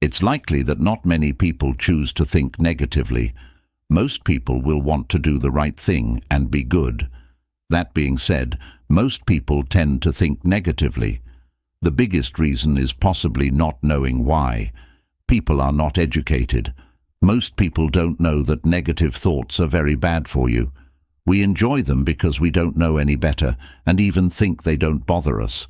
It's likely that not many people choose to think negatively. Most people will want to do the right thing and be good. That being said, most people tend to think negatively. The biggest reason is possibly not knowing why. People are not educated. Most people don't know that negative thoughts are very bad for you. We enjoy them because we don't know any better and even think they don't bother us.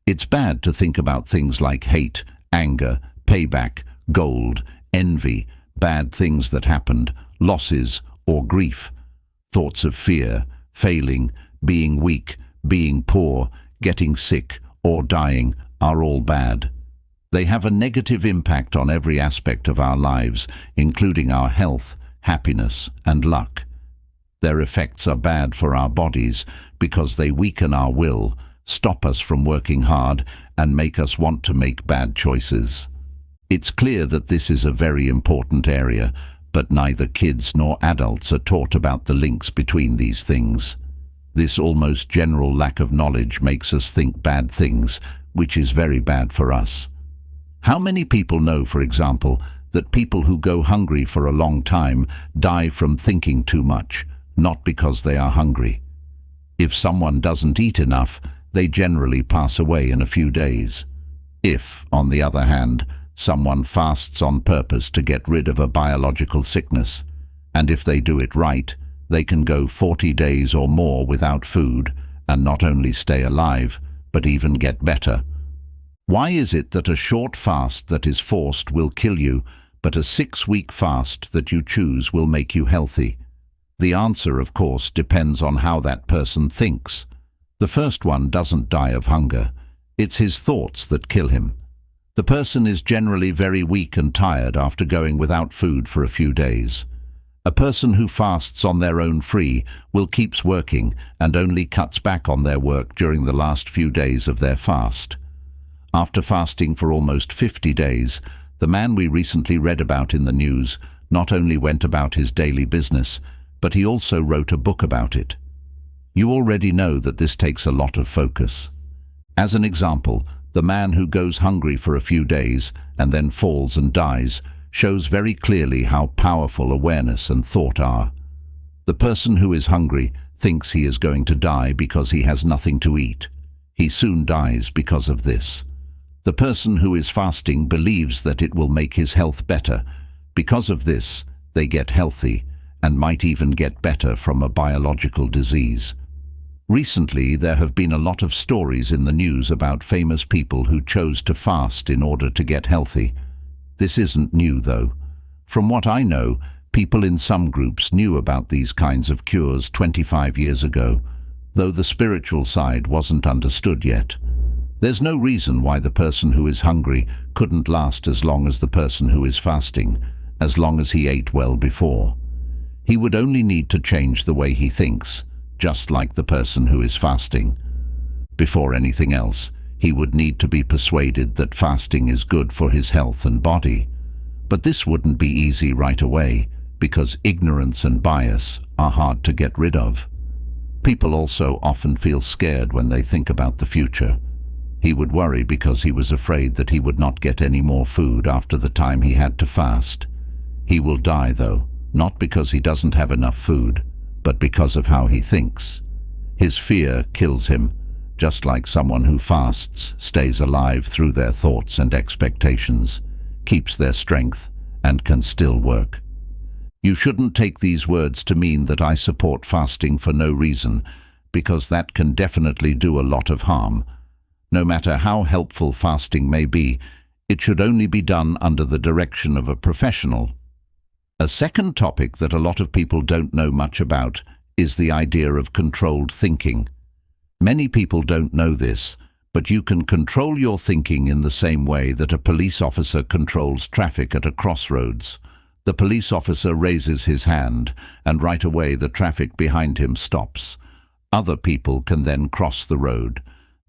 It's bad to think about things like hate, anger, payback, gold, envy, bad things that happened, losses or grief. Thoughts of fear, failing, being weak, being poor, getting sick or dying are all bad. They have a negative impact on every aspect of our lives, including our health, happiness and luck. Their effects are bad for our bodies because they weaken our will, stop us from working hard and make us want to make bad choices. It's clear that this is a very important area, but neither kids nor adults are taught about the links between these things. This almost general lack of knowledge makes us think bad things, which is very bad for us. How many people know, for example, that people who go hungry for a long time die from thinking too much, not because they are hungry? If someone doesn't eat enough, they generally pass away in a few days. If, on the other hand, someone fasts on purpose to get rid of a biological sickness, and if they do it right, they can go 40 days or more without food and not only stay alive, but even get better. Why is it that a short fast that is forced will kill you, but a 6-week fast that you choose will make you healthy? The answer, of course, depends on how that person thinks. The first one doesn't die of hunger. It's his thoughts that kill him. The person is generally very weak and tired after going without food for a few days. A person who fasts on their own free will keep working and only cuts back on their work during the last few days of their fast. After fasting for almost 50 days, the man we recently read about in the news not only went about his daily business, but he also wrote a book about it. You already know that this takes a lot of focus. As an example, the man who goes hungry for a few days and then falls and dies shows very clearly how powerful awareness and thought are. The person who is hungry thinks he is going to die because he has nothing to eat. He soon dies because of this. The person who is fasting believes that it will make his health better. Because of this, they get healthy and might even get better from a biological disease. Recently, there have been a lot of stories in the news about famous people who chose to fast in order to get healthy. This isn't new, though. From what I know, people in some groups knew about these kinds of cures 25 years ago, though the spiritual side wasn't understood yet. There's no reason why the person who is hungry couldn't last as long as the person who is fasting, as long as he ate well before. He would only need to change the way he thinks, just like the person who is fasting. Before anything else, he would need to be persuaded that fasting is good for his health and body. But this wouldn't be easy right away, because ignorance and bias are hard to get rid of. People also often feel scared when they think about the future. He would worry because he was afraid that he would not get any more food after the time he had to fast. He will die, though, not because he doesn't have enough food, but because of how he thinks. His fear kills him, just like someone who fasts stays alive through their thoughts and expectations, keeps their strength, and can still work. You shouldn't take these words to mean that I support fasting for no reason, because that can definitely do a lot of harm. No matter how helpful fasting may be, it should only be done under the direction of a professional. A second topic that a lot of people don't know much about is the idea of controlled thinking. Many people don't know this, but you can control your thinking in the same way that a police officer controls traffic at a crossroads. The police officer raises his hand, and right away the traffic behind him stops. Other people can then cross the road.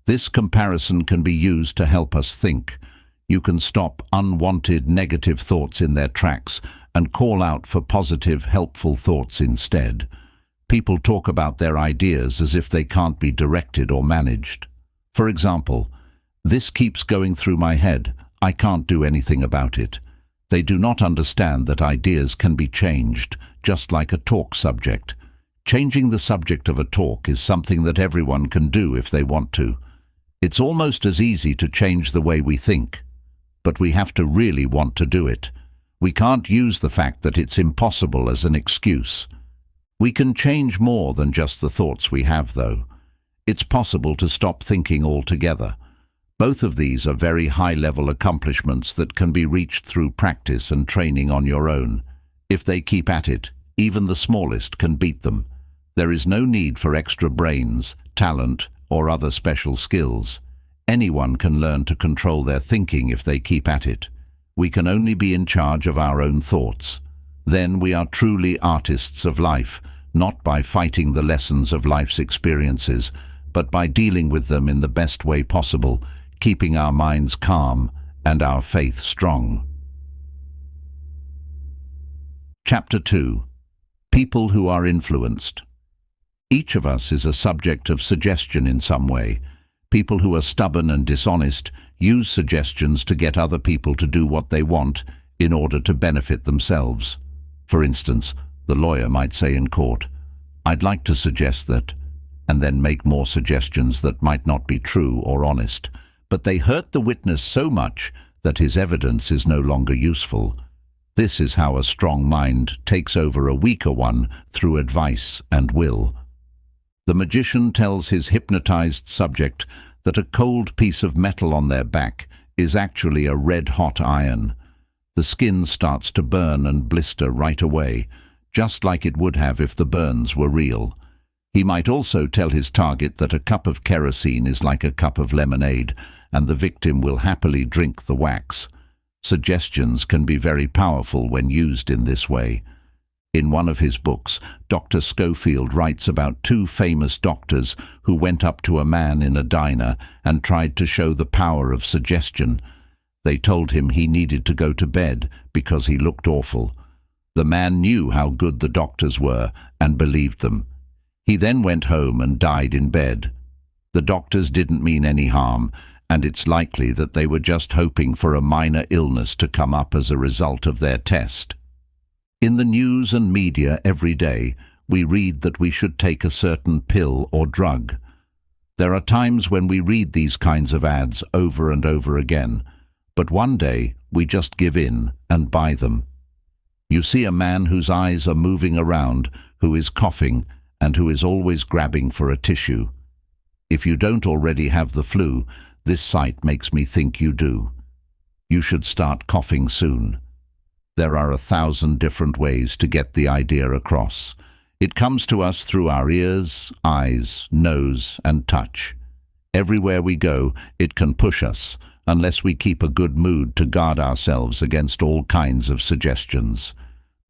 This comparison can be used to help us think. You can stop unwanted negative thoughts in their tracks and call out for positive, helpful thoughts instead. People talk about their ideas as if they can't be directed or managed. For example, "This keeps going through my head. I can't do anything about it. They do not understand that ideas can be changed, just like a talk subject. Changing the subject of a talk is something that everyone can do if they want to. It's almost as easy to change the way we think, but we have to really want to do it. We can't use the fact that it's impossible as an excuse. We can change more than just the thoughts we have, though. It's possible to stop thinking altogether. Both of these are very high-level accomplishments that can be reached through practice and training on your own. If they keep at it, even the smallest can beat them. There is no need for extra brains, talent, or other special skills. Anyone can learn to control their thinking if they keep at it. We can only be in charge of our own thoughts. Then we are truly artists of life, not by fighting the lessons of life's experiences, but by dealing with them in the best way possible, keeping our minds calm and our faith strong. Chapter 2. People who are influenced. Each of us is a subject of suggestion in some way. People who are stubborn and dishonest use suggestions to get other people to do what they want in order to benefit themselves. For instance, the lawyer might say in court, "I'd like to suggest that," and then make more suggestions that might not be true or honest, but they hurt the witness so much that his evidence is no longer useful. This is how a strong mind takes over a weaker one through advice and will. The magician tells his hypnotized subject that a cold piece of metal on their back is actually a red-hot iron. The skin starts to burn and blister right away, just like it would have if the burns were real. He might also tell his target that a cup of kerosene is like a cup of lemonade, and the victim will happily drink the wax. Suggestions can be very powerful when used in this way. In one of his books, Dr. Schofield writes about two famous doctors who went up to a man in a diner and tried to show the power of suggestion. They told him he needed to go to bed because he looked awful. The man knew how good the doctors were and believed them. He then went home and died in bed. The doctors didn't mean any harm, and it's likely that they were just hoping for a minor illness to come up as a result of their test. In the news and media every day, we read that we should take a certain pill or drug. There are times when we read these kinds of ads over and over again, but one day we just give in and buy them. You see a man whose eyes are moving around, who is coughing, and who is always grabbing for a tissue. If you don't already have the flu, this sight makes me think you do. You should start coughing soon. There are 1,000 different ways to get the idea across. It comes to us through our ears, eyes, nose, and touch. Everywhere we go, it can push us, unless we keep a good mood to guard ourselves against all kinds of suggestions.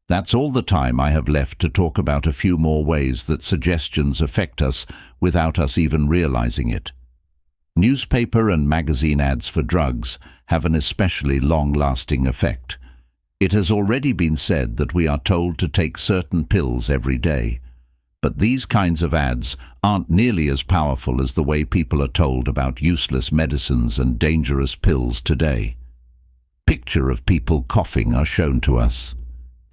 That's all the time I have left to talk about a few more ways that suggestions affect us without us even realizing it. Newspaper and magazine ads for drugs have an especially long-lasting effect. It has already been said that we are told to take certain pills every day, but these kinds of ads aren't nearly as powerful as the way people are told about useless medicines and dangerous pills today. Pictures of people coughing are shown to us.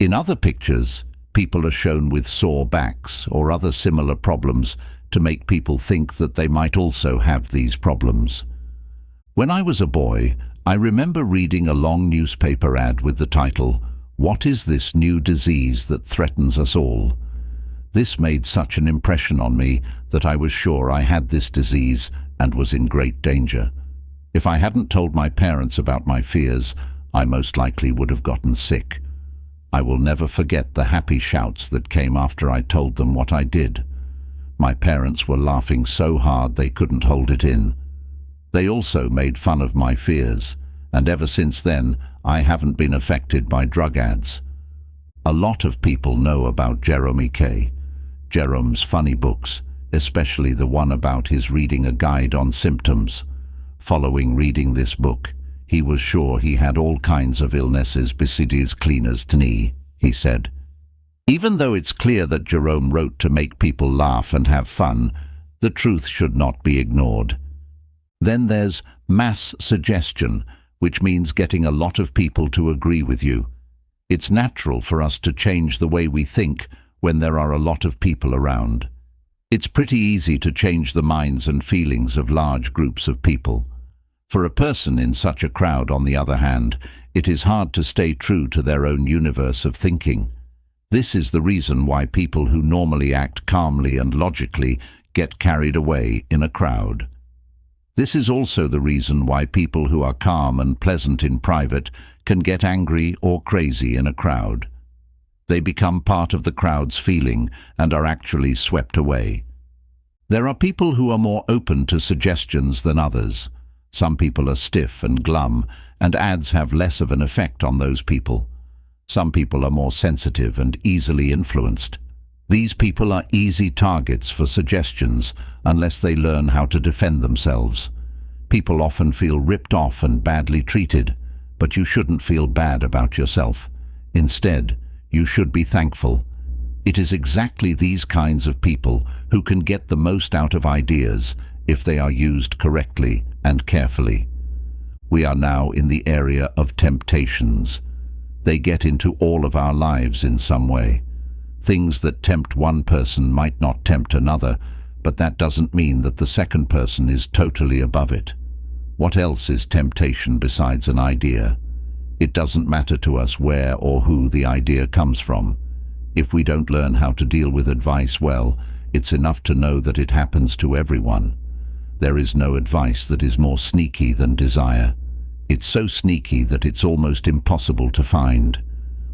In other pictures, people are shown with sore backs or other similar problems to make people think that they might also have these problems. When I was a boy, I remember reading a long newspaper ad with the title, "What is this new disease that threatens us all?" This made such an impression on me that I was sure I had this disease and was in great danger. If I hadn't told my parents about my fears, I most likely would have gotten sick. I will never forget the happy shouts that came after I told them what I did. My parents were laughing so hard they couldn't hold it in. They also made fun of my fears, and ever since then, I haven't been affected by drug ads. A lot of people know about Jeremy K. Jerome's funny books, especially the one about his reading a guide on symptoms. Following reading this book, he was sure he had all kinds of illnesses besides cleaner's knee, he said. Even though it's clear that Jerome wrote to make people laugh and have fun, the truth should not be ignored. Then there's mass suggestion, which means getting a lot of people to agree with you. It's natural for us to change the way we think when there are a lot of people around. It's pretty easy to change the minds and feelings of large groups of people. For a person in such a crowd, on the other hand, it is hard to stay true to their own universe of thinking. This is the reason why people who normally act calmly and logically get carried away in a crowd. This is also the reason why people who are calm and pleasant in private can get angry or crazy in a crowd. They become part of the crowd's feeling and are actually swept away. There are people who are more open to suggestions than others. Some people are stiff and glum, and ads have less of an effect on those people. Some people are more sensitive and easily influenced. These people are easy targets for suggestions unless they learn how to defend themselves. People often feel ripped off and badly treated, but you shouldn't feel bad about yourself. Instead, you should be thankful. It is exactly these kinds of people who can get the most out of ideas if they are used correctly and carefully. We are now in the area of temptations. They get into all of our lives in some way. Things that tempt one person might not tempt another, but that doesn't mean that the second person is totally above it. What else is temptation besides an idea? It doesn't matter to us where or who the idea comes from. If we don't learn how to deal with advice well, it's enough to know that it happens to everyone. There is no advice that is more sneaky than desire. It's so sneaky that it's almost impossible to find.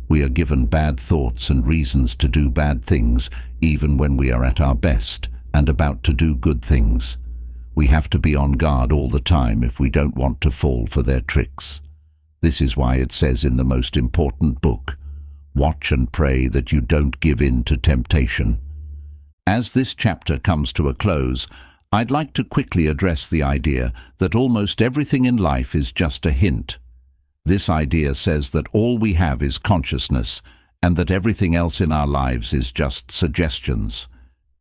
We are given bad thoughts and reasons to do bad things, even when we are at our best and about to do good things. We have to be on guard all the time if we don't want to fall for their tricks. This is why it says in the most important book, "Watch and pray that you don't give in to temptation." As this chapter comes to a close, I'd like to quickly address the idea that almost everything in life is just a hint. This idea says that all we have is consciousness and that everything else in our lives is just suggestions.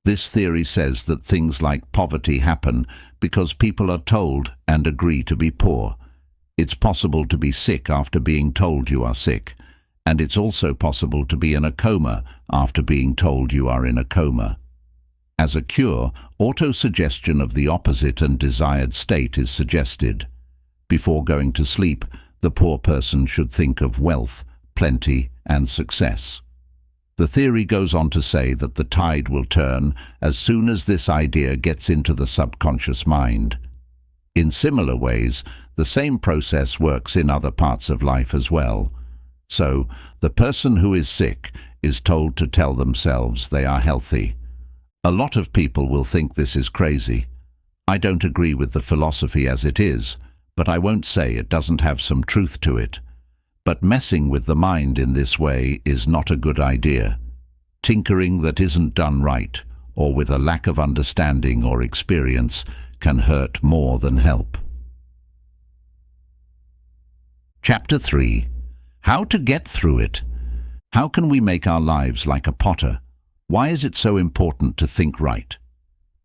This theory says that things like poverty happen because people are told and agree to be poor. It's possible to be sick after being told you are sick, and it's also possible to be in a coma after being told you are in a coma. As a cure, autosuggestion of the opposite and desired state is suggested. Before going to sleep, the poor person should think of wealth, plenty, and success. The theory goes on to say that the tide will turn as soon as this idea gets into the subconscious mind. In similar ways, the same process works in other parts of life as well. So, the person who is sick is told to tell themselves they are healthy. A lot of people will think this is crazy. I don't agree with the philosophy as it is, but I won't say it doesn't have some truth to it. But messing with the mind in this way is not a good idea. Tinkering that isn't done right, or with a lack of understanding or experience, can hurt more than help. Chapter 3. How to get through it. How can we make our lives like a potter? Why is it so important to think right?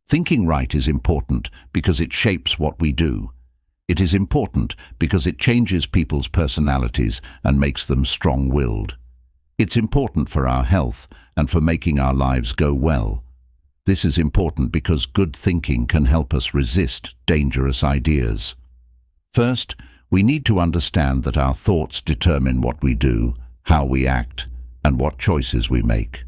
Thinking right is important because it shapes what we do. It is important because it changes people's personalities and makes them strong-willed. It's important for our health and for making our lives go well. This is important because good thinking can help us resist dangerous ideas. First, we need to understand that our thoughts determine what we do, how we act, and what choices we make.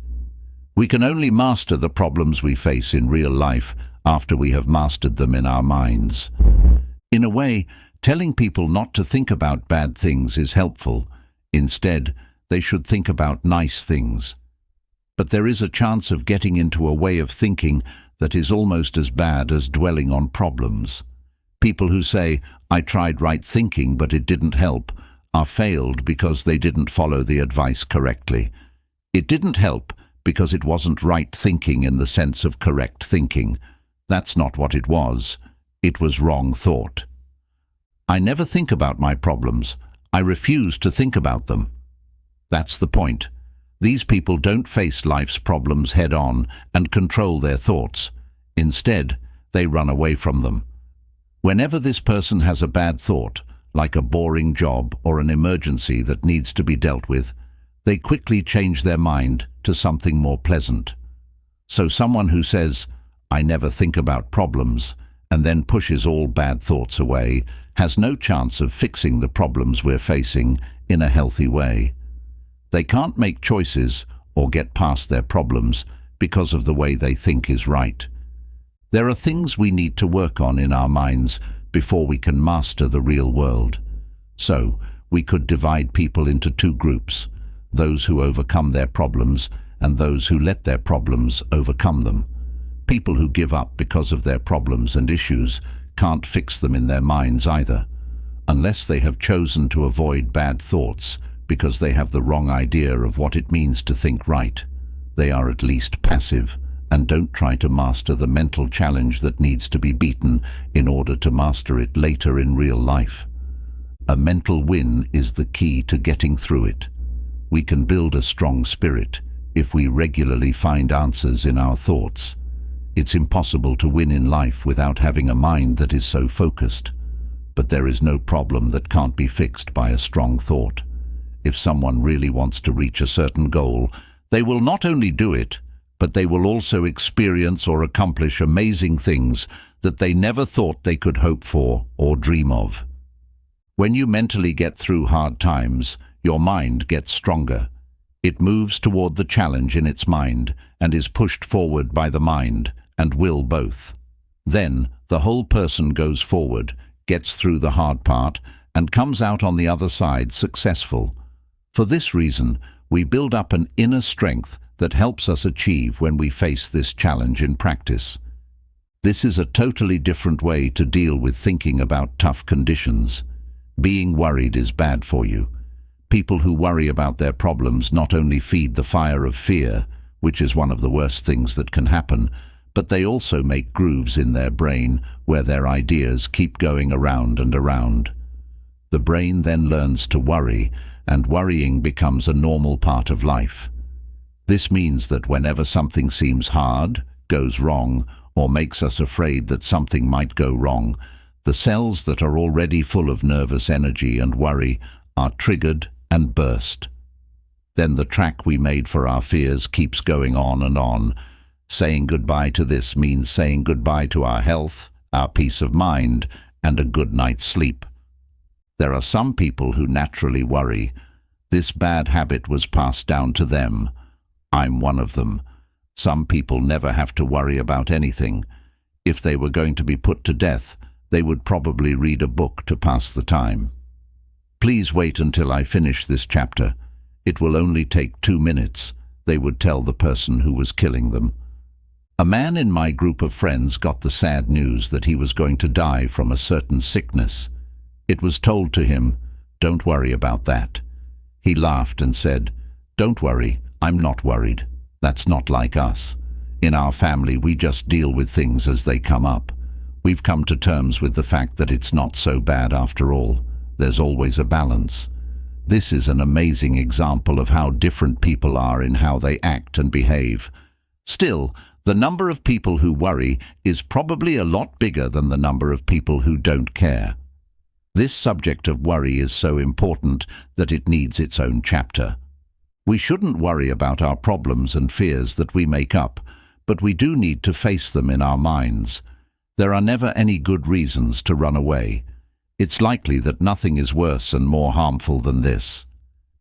We can only master the problems we face in real life after we have mastered them in our minds. In a way, telling people not to think about bad things is helpful. Instead, they should think about nice things. But there is a chance of getting into a way of thinking that is almost as bad as dwelling on problems. People who say, "I tried right thinking but it didn't help," are failed because they didn't follow the advice correctly. It didn't help because it wasn't right thinking in the sense of correct thinking. That's not what it was. It was wrong thought. I never think about my problems. I refuse to think about them. That's the point. These people don't face life's problems head-on and control their thoughts. Instead, they run away from them. Whenever this person has a bad thought, like a boring job or an emergency that needs to be dealt with, they quickly change their mind to something more pleasant. So someone who says, "I never think about problems," and then pushes all bad thoughts away, has no chance of fixing the problems we're facing in a healthy way. They can't make choices or get past their problems because of the way they think is right. There are things we need to work on in our minds before we can master the real world. So, we could divide people into two groups: those who overcome their problems and those who let their problems overcome them. People who give up because of their problems and issues can't fix them in their minds either, unless they have chosen to avoid bad thoughts because they have the wrong idea of what it means to think right. They are at least passive and don't try to master the mental challenge that needs to be beaten in order to master it later in real life. A mental win is the key to getting through it. We can build a strong spirit if we regularly find answers in our thoughts. It's impossible to win in life without having a mind that is so focused. But there is no problem that can't be fixed by a strong thought. If someone really wants to reach a certain goal, they will not only do it, but they will also experience or accomplish amazing things that they never thought they could hope for or dream of. When you mentally get through hard times, your mind gets stronger. It moves toward the challenge in its mind and is pushed forward by the mind and will both. Then the whole person goes forward, gets through the hard part, and comes out on the other side successful. For this reason, we build up an inner strength that helps us achieve when we face this challenge in practice. This is a totally different way to deal with thinking about tough conditions. Being worried is bad for you. People who worry about their problems not only feed the fire of fear, which is one of the worst things that can happen, but they also make grooves in their brain where their ideas keep going around and around. The brain then learns to worry, and worrying becomes a normal part of life. This means that whenever something seems hard, goes wrong, or makes us afraid that something might go wrong, the cells that are already full of nervous energy and worry are triggered and burst. Then the track we made for our fears keeps going on and on. Saying goodbye to this means saying goodbye to our health, our peace of mind, and a good night's sleep. There are some people who naturally worry. This bad habit was passed down to them. I'm one of them. Some people never have to worry about anything. If they were going to be put to death, they would probably read a book to pass the time. Please wait until I finish this chapter. It will only take 2 minutes, they would tell the person who was killing them. A man in my group of friends got the sad news that he was going to die from a certain sickness. It was told to him, "Don't worry about that." He laughed and said, "Don't worry, I'm not worried. That's not like us. In our family, we just deal with things as they come up. We've come to terms with the fact that it's not so bad after all. There's always a balance." This is an amazing example of how different people are in how they act and behave. Still, the number of people who worry is probably a lot bigger than the number of people who don't care. This subject of worry is so important that it needs its own chapter. We shouldn't worry about our problems and fears that we make up, but we do need to face them in our minds. There are never any good reasons to run away. It's likely that nothing is worse and more harmful than this.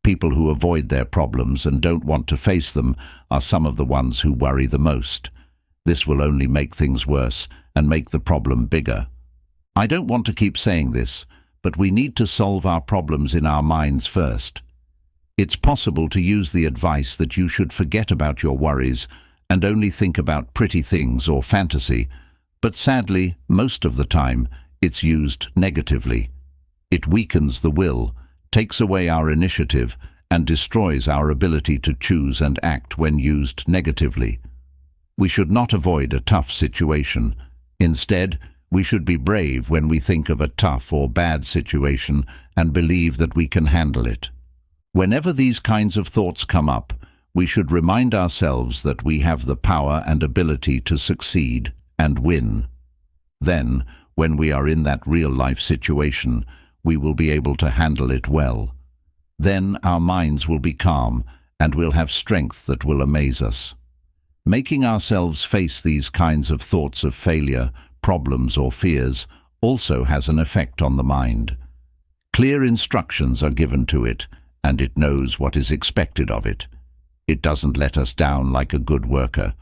People who avoid their problems and don't want to face them are some of the ones who worry the most. This will only make things worse and make the problem bigger. I don't want to keep saying this, but we need to solve our problems in our minds first. It's possible to use the advice that you should forget about your worries and only think about pretty things or fantasy, but sadly, most of the time, it's used negatively. It weakens the will, takes away our initiative, and destroys our ability to choose and act when used negatively. We should not avoid a tough situation. Instead, we should be brave when we think of a tough or bad situation and believe that we can handle it. Whenever these kinds of thoughts come up, we should remind ourselves that we have the power and ability to succeed and win. Then, when we are in that real-life situation, we will be able to handle it well. Then our minds will be calm, and we'll have strength that will amaze us. Making ourselves face these kinds of thoughts of failure, problems or fears also has an effect on the mind. Clear instructions are given to it, and it knows what is expected of it. It doesn't let us down like a good worker.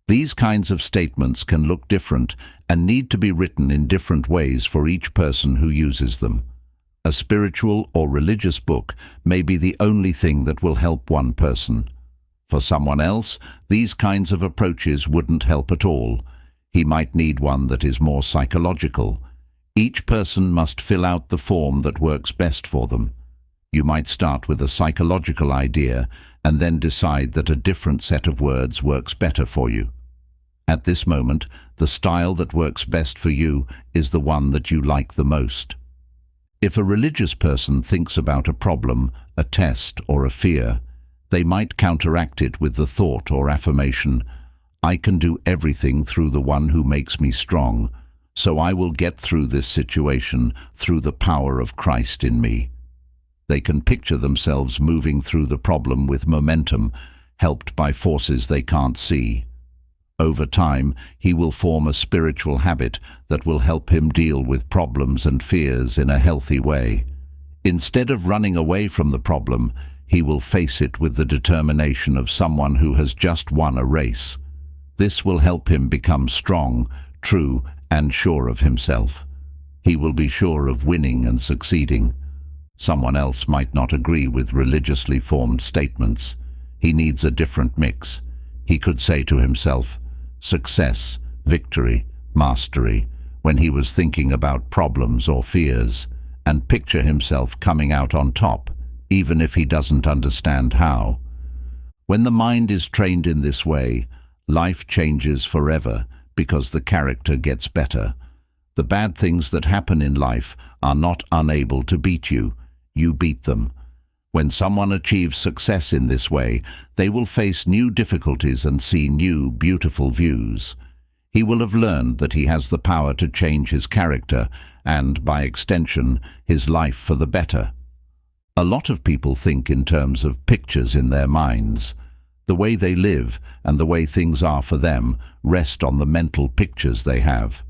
These kinds of statements can look different and need to be written in different ways for each person who uses them. A spiritual or religious book may be the only thing that will help one person. For someone else, these kinds of approaches wouldn't help at all. He might need one that is more psychological. Each person must fill out the form that works best for them. You might start with a psychological idea and then decide that a different set of words works better for you. At this moment, the style that works best for you is the one that you like the most. If a religious person thinks about a problem, a test, or a fear, they might counteract it with the thought or affirmation, "I can do everything through the one who makes me strong, so I will get through this situation through the power of Christ in me." They can picture themselves moving through the problem with momentum, helped by forces they can't see. Over time, he will form a spiritual habit that will help him deal with problems and fears in a healthy way. Instead of running away from the problem, he will face it with the determination of someone who has just won a race. This will help him become strong, true, and sure of himself. He will be sure of winning and succeeding. Someone else might not agree with religiously formed statements. He needs a different mix. He could say to himself, "Success, victory, mastery," when he was thinking about problems or fears, and picture himself coming out on top, even if he doesn't understand how. When the mind is trained in this way, life changes forever because the character gets better. The bad things that happen in life are not unable to beat you. You beat them. When someone achieves success in this way, they will face new difficulties and see new, beautiful views. He will have learned that he has the power to change his character and, by extension, his life for the better. A lot of people think in terms of pictures in their minds. The way they live and the way things are for them rest on the mental pictures they have.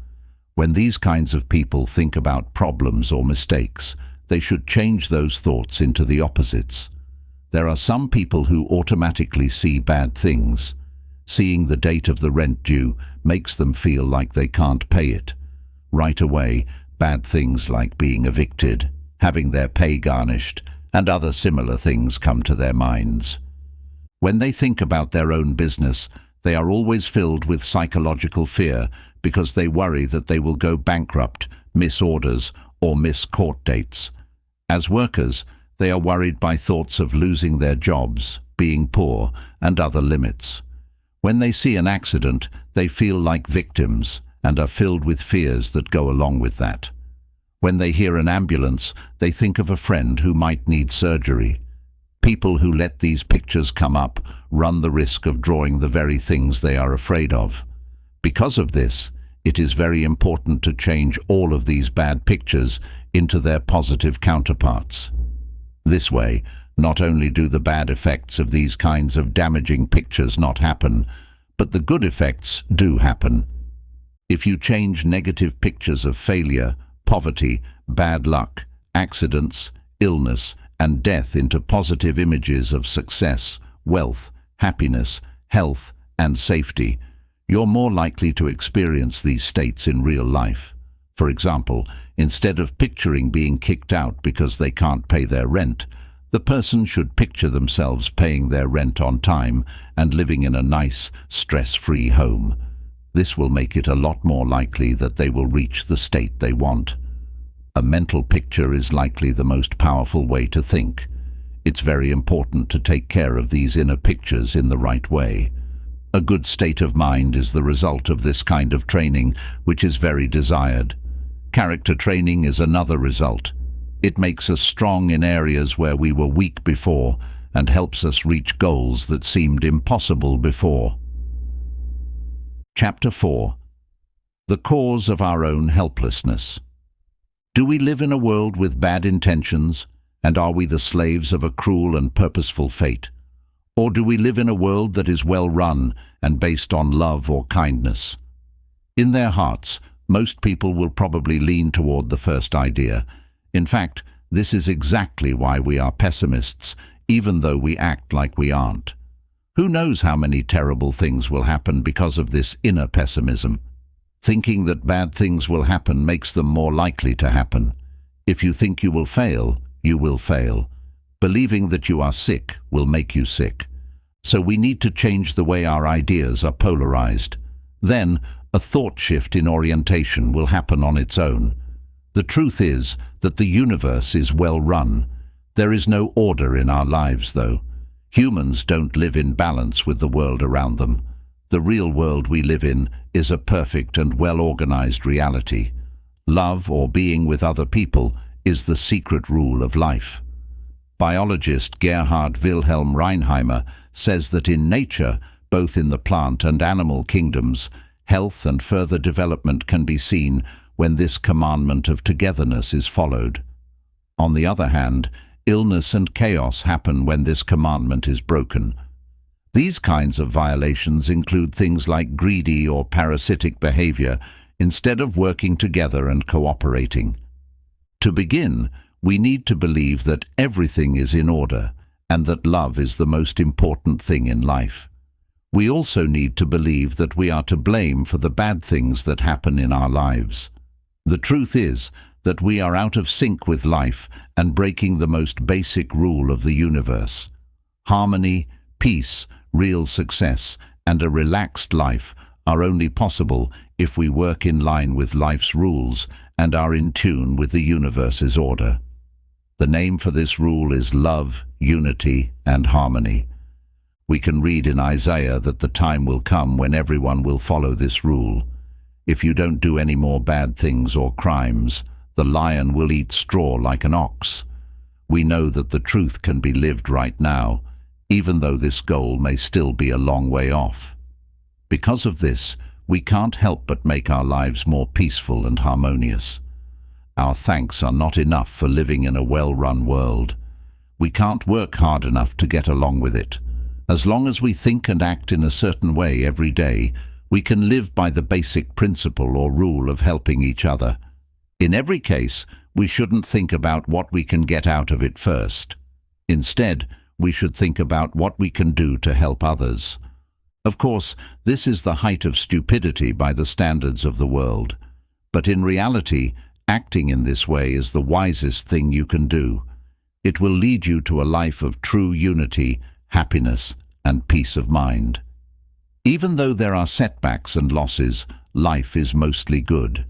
When these kinds of people think about problems or mistakes, they should change those thoughts into the opposites. There are some people who automatically see bad things. Seeing the date of the rent due makes them feel like they can't pay it. Right away, bad things like being evicted, having their pay garnished, and other similar things come to their minds. When they think about their own business, they are always filled with psychological fear because they worry that they will go bankrupt, miss orders, or miss court dates. As workers, they are worried by thoughts of losing their jobs, being poor, and other limits. When they see an accident, they feel like victims and are filled with fears that go along with that. When they hear an ambulance, they think of a friend who might need surgery. People who let these pictures come up run the risk of drawing the very things they are afraid of. Because of this, it is very important to change all of these bad pictures into their positive counterparts. This way, not only do the bad effects of these kinds of damaging pictures not happen, but the good effects do happen. If you change negative pictures of failure, poverty, bad luck, accidents, illness, and death into positive images of success, wealth, happiness, health, and safety, you're more likely to experience these states in real life. For example, instead of picturing being kicked out because they can't pay their rent, the person should picture themselves paying their rent on time and living in a nice, stress-free home. This will make it a lot more likely that they will reach the state they want. A mental picture is likely the most powerful way to think. It's very important to take care of these inner pictures in the right way. A good state of mind is the result of this kind of training, which is very desired. Character training is another result. It makes us strong in areas where we were weak before and helps us reach goals that seemed impossible before. Chapter 4. The cause of our own helplessness. Do we live in a world with bad intentions, and are we the slaves of a cruel and purposeful fate? Or do we live in a world that is well run and based on love or kindness? In their hearts, most people will probably lean toward the first idea. In fact, this is exactly why we are pessimists, even though we act like we aren't. Who knows how many terrible things will happen because of this inner pessimism? Thinking that bad things will happen makes them more likely to happen. If you think you will fail, you will fail. Believing that you are sick will make you sick. So we need to change the way our ideas are polarized. Then, a thought shift in orientation will happen on its own. The truth is that the universe is well run. There is no order in our lives, though. Humans don't live in balance with the world around them. The real world we live in is a perfect and well-organized reality. Love or being with other people is the secret rule of life. Biologist Gerhard Wilhelm Reinheimer says that in nature, both in the plant and animal kingdoms, health and further development can be seen when this commandment of togetherness is followed. On the other hand, illness and chaos happen when this commandment is broken. These kinds of violations include things like greedy or parasitic behavior instead of working together and cooperating. To begin, we need to believe that everything is in order and that love is the most important thing in life. We also need to believe that we are to blame for the bad things that happen in our lives. The truth is that we are out of sync with life and breaking the most basic rule of the universe. Harmony, peace, real success, and a relaxed life are only possible if we work in line with life's rules and are in tune with the universe's order. The name for this rule is love, unity, and harmony. We can read in Isaiah that the time will come when everyone will follow this rule. If you don't do any more bad things or crimes, the lion will eat straw like an ox. We know that the truth can be lived right now, even though this goal may still be a long way off. Because of this, we can't help but make our lives more peaceful and harmonious. Our thanks are not enough for living in a well-run world. We can't work hard enough to get along with it. As long as we think and act in a certain way every day, we can live by the basic principle or rule of helping each other. In every case, we shouldn't think about what we can get out of it first. Instead, we should think about what we can do to help others. Of course, this is the height of stupidity by the standards of the world. But in reality, acting in this way is the wisest thing you can do. It will lead you to a life of true unity, happiness, and peace of mind. Even though there are setbacks and losses, life is mostly good.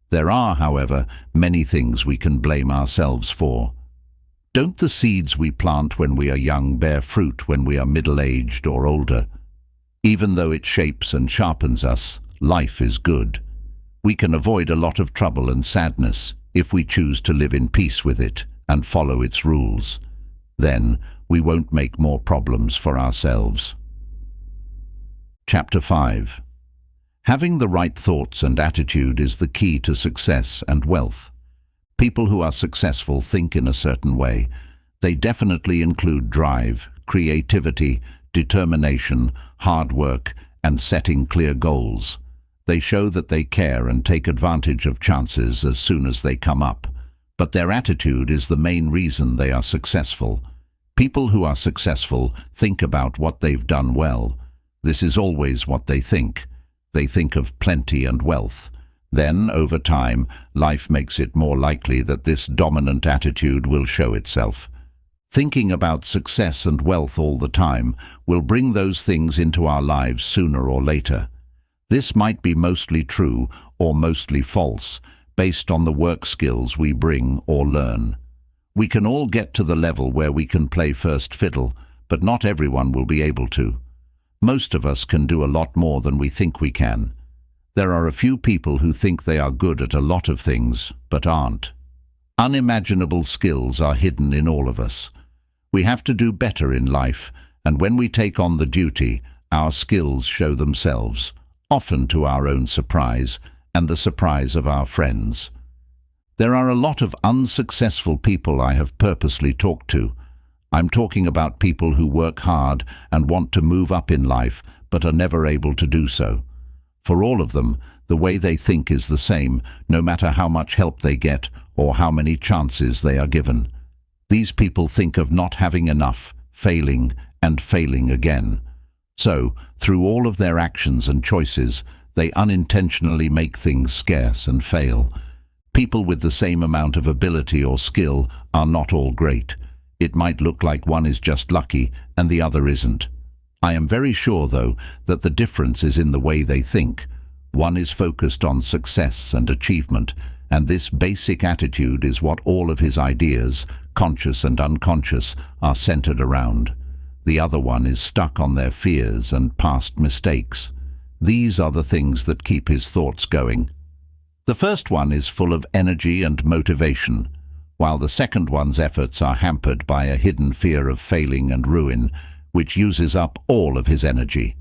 There are, however, many things we can blame ourselves for. Don't the seeds we plant when we are young bear fruit when we are middle-aged or older? Even though it shapes and sharpens us, life is good. We can avoid a lot of trouble and sadness if we choose to live in peace with it and follow its rules. Then we won't make more problems for ourselves. Chapter 5. Having the right thoughts and attitude is the key to success and wealth. People who are successful think in a certain way. They definitely include drive, creativity, determination, hard work, and setting clear goals. They show that they care and take advantage of chances as soon as they come up. But their attitude is the main reason they are successful. People who are successful think about what they've done well. This is always what they think. They think of plenty and wealth. Then, over time, life makes it more likely that this dominant attitude will show itself. Thinking about success and wealth all the time will bring those things into our lives sooner or later. This might be mostly true or mostly false, based on the work skills we bring or learn. We can all get to the level where we can play first fiddle, but not everyone will be able to. Most of us can do a lot more than we think we can. There are a few people who think they are good at a lot of things, but aren't. Unimaginable skills are hidden in all of us. We have to do better in life, and when we take on the duty, our skills show themselves, often to our own surprise and the surprise of our friends. There are a lot of unsuccessful people I have purposely talked to. I'm talking about people who work hard and want to move up in life, but are never able to do so. For all of them, the way they think is the same, no matter how much help they get or how many chances they are given. These people think of not having enough, failing, and failing again. So, through all of their actions and choices, they unintentionally make things scarce and fail. People with the same amount of ability or skill are not all great. It might look like one is just lucky and the other isn't. I am very sure, though, that the difference is in the way they think. One is focused on success and achievement, and this basic attitude is what all of his ideas, conscious and unconscious, are centered around. The other one is stuck on their fears and past mistakes. These are the things that keep his thoughts going. The first one is full of energy and motivation, while the second one's efforts are hampered by a hidden fear of failing and ruin, which uses up all of his energy.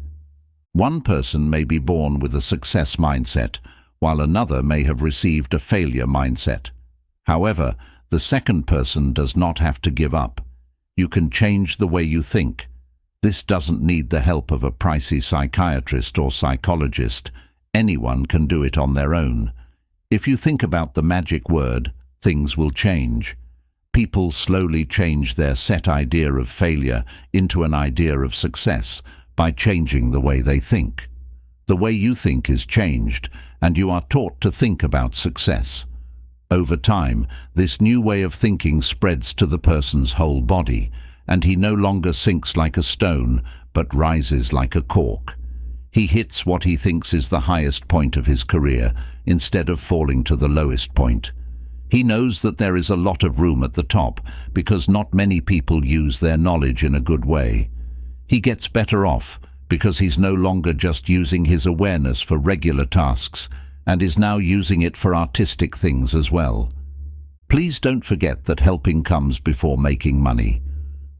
One person may be born with a success mindset, while another may have received a failure mindset. However, the second person does not have to give up. You can change the way you think. This doesn't need the help of a pricey psychiatrist or psychologist. Anyone can do it on their own. If you think about the magic word, things will change. People slowly change their set idea of failure into an idea of success by changing the way they think. The way you think is changed, and you are taught to think about success. Over time, this new way of thinking spreads to the person's whole body, and he no longer sinks like a stone, but rises like a cork. He hits what he thinks is the highest point of his career, instead of falling to the lowest point. He knows that there is a lot of room at the top, because not many people use their knowledge in a good way. He gets better off, because he's no longer just using his awareness for regular tasks, and is now using it for artistic things as well. Please don't forget that helping comes before making money.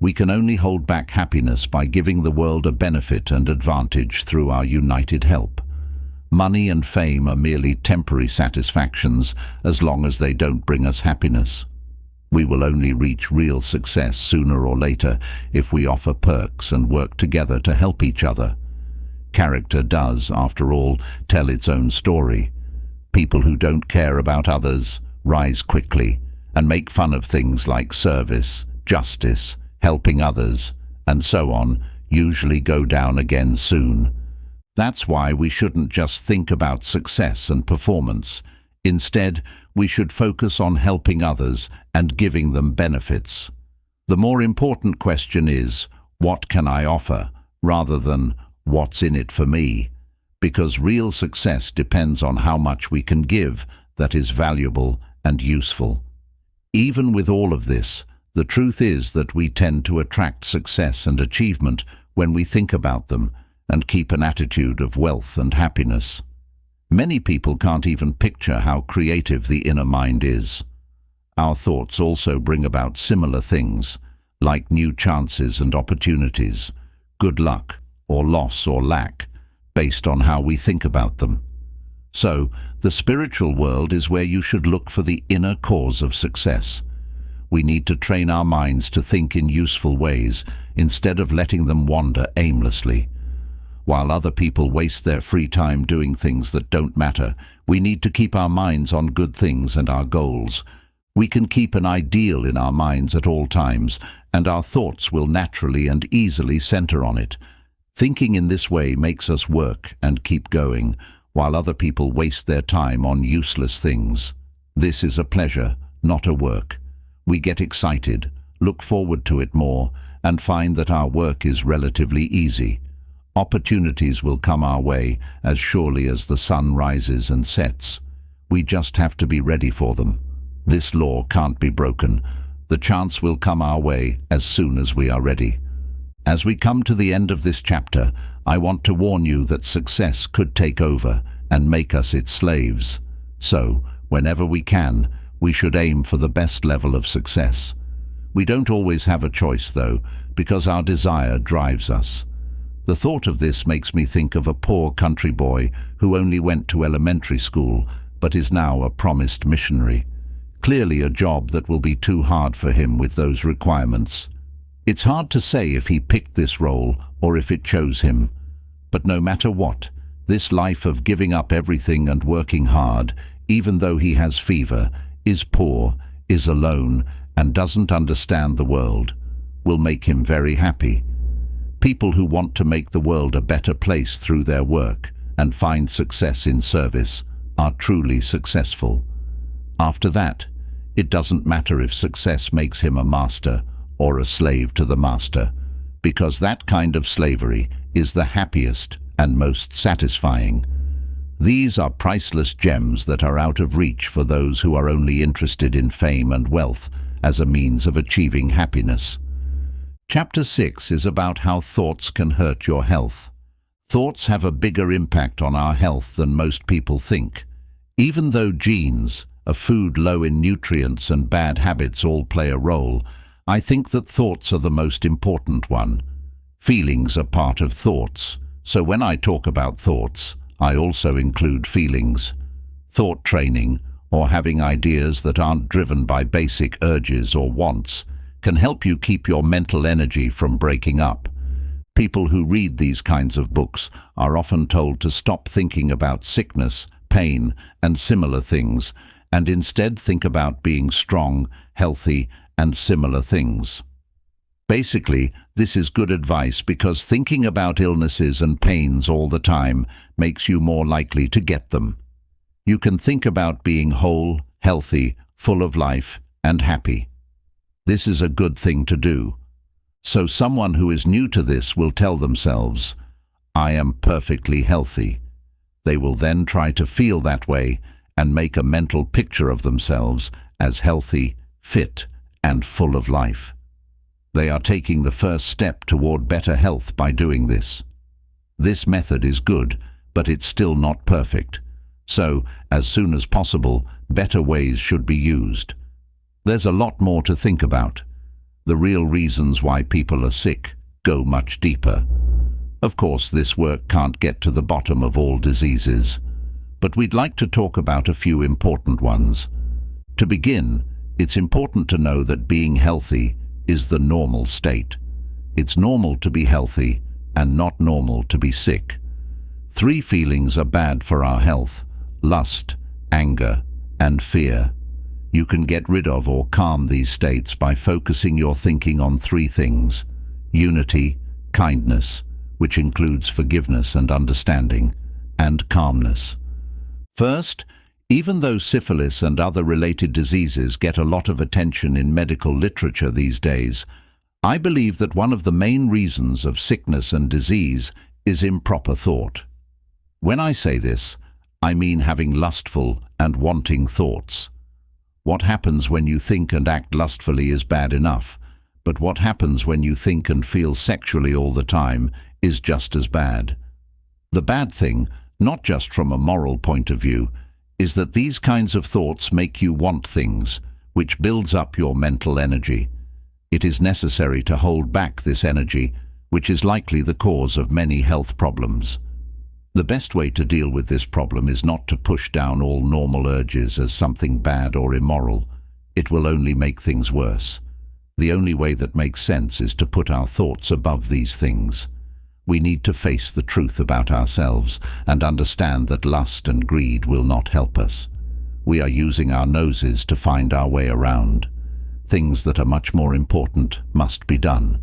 We can only hold back happiness by giving the world a benefit and advantage through our united help. Money and fame are merely temporary satisfactions as long as they don't bring us happiness. We will only reach real success sooner or later if we offer perks and work together to help each other. Character does, after all, tell its own story. People who don't care about others rise quickly and make fun of things like service, justice, helping others, and so on, usually go down again soon. That's why we shouldn't just think about success and performance. Instead, we should focus on helping others and giving them benefits. The more important question is, what can I offer, rather than what's in it for me? Because real success depends on how much we can give that is valuable and useful. Even with all of this, the truth is that we tend to attract success and achievement when we think about them and keep an attitude of wealth and happiness. Many people can't even picture how creative the inner mind is. Our thoughts also bring about similar things, like new chances and opportunities, good luck or loss or lack, based on how we think about them. So, the spiritual world is where you should look for the inner cause of success. We need to train our minds to think in useful ways instead of letting them wander aimlessly. While other people waste their free time doing things that don't matter, we need to keep our minds on good things and our goals. We can keep an ideal in our minds at all times, and our thoughts will naturally and easily center on it. Thinking in this way makes us work and keep going, while other people waste their time on useless things. This is a pleasure, not a work. We get excited, look forward to it more, and find that our work is relatively easy. Opportunities will come our way as surely as the sun rises and sets. We just have to be ready for them. This law can't be broken. The chance will come our way as soon as we are ready. As we come to the end of this chapter, I want to warn you that success could take over and make us its slaves. So, whenever we can, we should aim for the best level of success. We don't always have a choice, though, because our desire drives us. The thought of this makes me think of a poor country boy who only went to elementary school, but is now a promised missionary. Clearly a job that will be too hard for him with those requirements. It's hard to say if he picked this role or if it chose him. But no matter what, this life of giving up everything and working hard, even though he has fever, is poor, is alone, and doesn't understand the world, will make him very happy. People who want to make the world a better place through their work and find success in service are truly successful. After that, it doesn't matter if success makes him a master or a slave to the master, because that kind of slavery is the happiest and most satisfying. These are priceless gems that are out of reach for those who are only interested in fame and wealth as a means of achieving happiness. Chapter 6 is about how thoughts can hurt your health. Thoughts have a bigger impact on our health than most people think. Even though genes, a food low in nutrients, and bad habits all play a role, I think that thoughts are the most important one. Feelings are part of thoughts, so when I talk about thoughts, I also include feelings. Thought training, or having ideas that aren't driven by basic urges or wants, can help you keep your mental energy from breaking up. People who read these kinds of books are often told to stop thinking about sickness, pain, and similar things, and instead think about being strong, healthy, and similar things. Basically, this is good advice because thinking about illnesses and pains all the time makes you more likely to get them. You can think about being whole, healthy, full of life, and happy. This is a good thing to do. So someone who is new to this will tell themselves, "I am perfectly healthy." They will then try to feel that way and make a mental picture of themselves as healthy, fit, and full of life. They are taking the first step toward better health by doing this. This method is good, but it's still not perfect. So, as soon as possible, better ways should be used. There's a lot more to think about. The real reasons why people are sick go much deeper. Of course, this work can't get to the bottom of all diseases, but we'd like to talk about a few important ones. To begin, it's important to know that being healthy is the normal state. It's normal to be healthy and not normal to be sick. 3 feelings are bad for our health: lust, anger, and fear. You can get rid of or calm these states by focusing your thinking on 3 things: unity, kindness, which includes forgiveness and understanding, and calmness. First, even though syphilis and other related diseases get a lot of attention in medical literature these days, I believe that one of the main reasons of sickness and disease is improper thought. When I say this, I mean having lustful and wanting thoughts. What happens when you think and act lustfully is bad enough, but what happens when you think and feel sexually all the time is just as bad. The bad thing, not just from a moral point of view, is that these kinds of thoughts make you want things, which builds up your mental energy. It is necessary to hold back this energy, which is likely the cause of many health problems. The best way to deal with this problem is not to push down all normal urges as something bad or immoral. It will only make things worse. The only way that makes sense is to put our thoughts above these things. We need to face the truth about ourselves and understand that lust and greed will not help us. We are using our noses to find our way around. Things that are much more important must be done.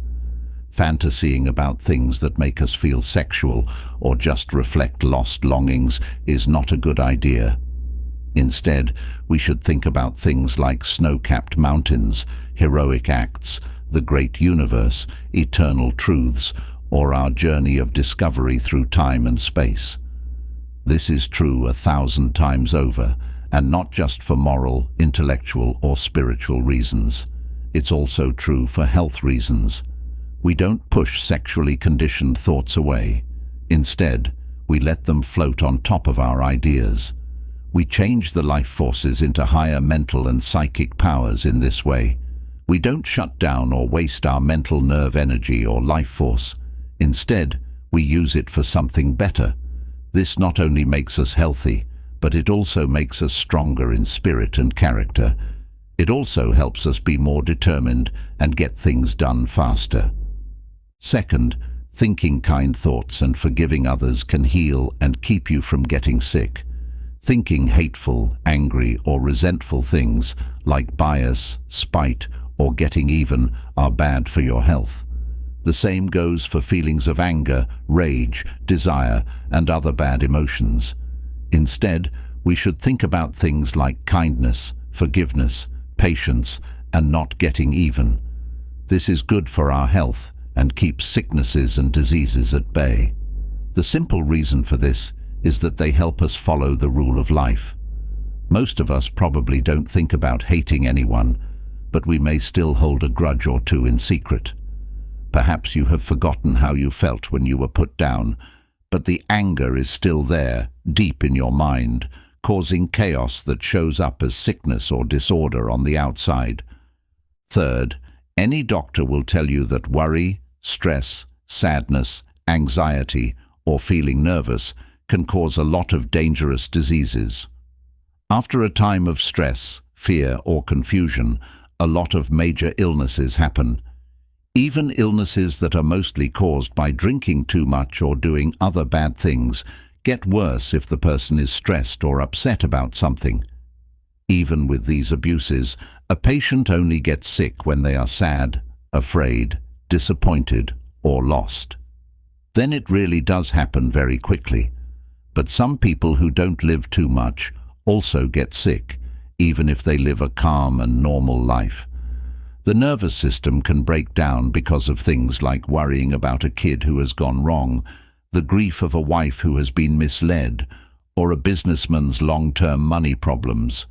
Fantasying about things that make us feel sexual or just reflect lost longings is not a good idea. Instead, we should think about things like snow-capped mountains, heroic acts, the great universe, eternal truths, or our journey of discovery through time and space. This is true 1,000 times over, and not just for moral, intellectual, or spiritual reasons. It's also true for health reasons. We don't push sexually conditioned thoughts away. Instead, we let them float on top of our ideas. We change the life forces into higher mental and psychic powers in this way. We don't shut down or waste our mental nerve energy or life force. Instead, we use it for something better. This not only makes us healthy, but it also makes us stronger in spirit and character. It also helps us be more determined and get things done faster. Second, thinking kind thoughts and forgiving others can heal and keep you from getting sick. Thinking hateful, angry, or resentful things like bias, spite, or getting even are bad for your health. The same goes for feelings of anger, rage, desire, and other bad emotions. Instead, we should think about things like kindness, forgiveness, patience, and not getting even. This is good for our health and keeps sicknesses and diseases at bay. The simple reason for this is that they help us follow the rule of life. Most of us probably don't think about hating anyone, but we may still hold a grudge or two in secret. Perhaps you have forgotten how you felt when you were put down, but the anger is still there, deep in your mind, causing chaos that shows up as sickness or disorder on the outside. Third, any doctor will tell you that worry, stress, sadness, anxiety, or feeling nervous can cause a lot of dangerous diseases. After a time of stress, fear, or confusion, a lot of major illnesses happen. Even illnesses that are mostly caused by drinking too much or doing other bad things get worse if the person is stressed or upset about something. Even with these abuses, a patient only gets sick when they are sad, afraid, disappointed, or lost. Then it really does happen very quickly. But some people who don't live too much also get sick, even if they live a calm and normal life. The nervous system can break down because of things like worrying about a kid who has gone wrong, the grief of a wife who has been misled, or a businessman's long-term money problems.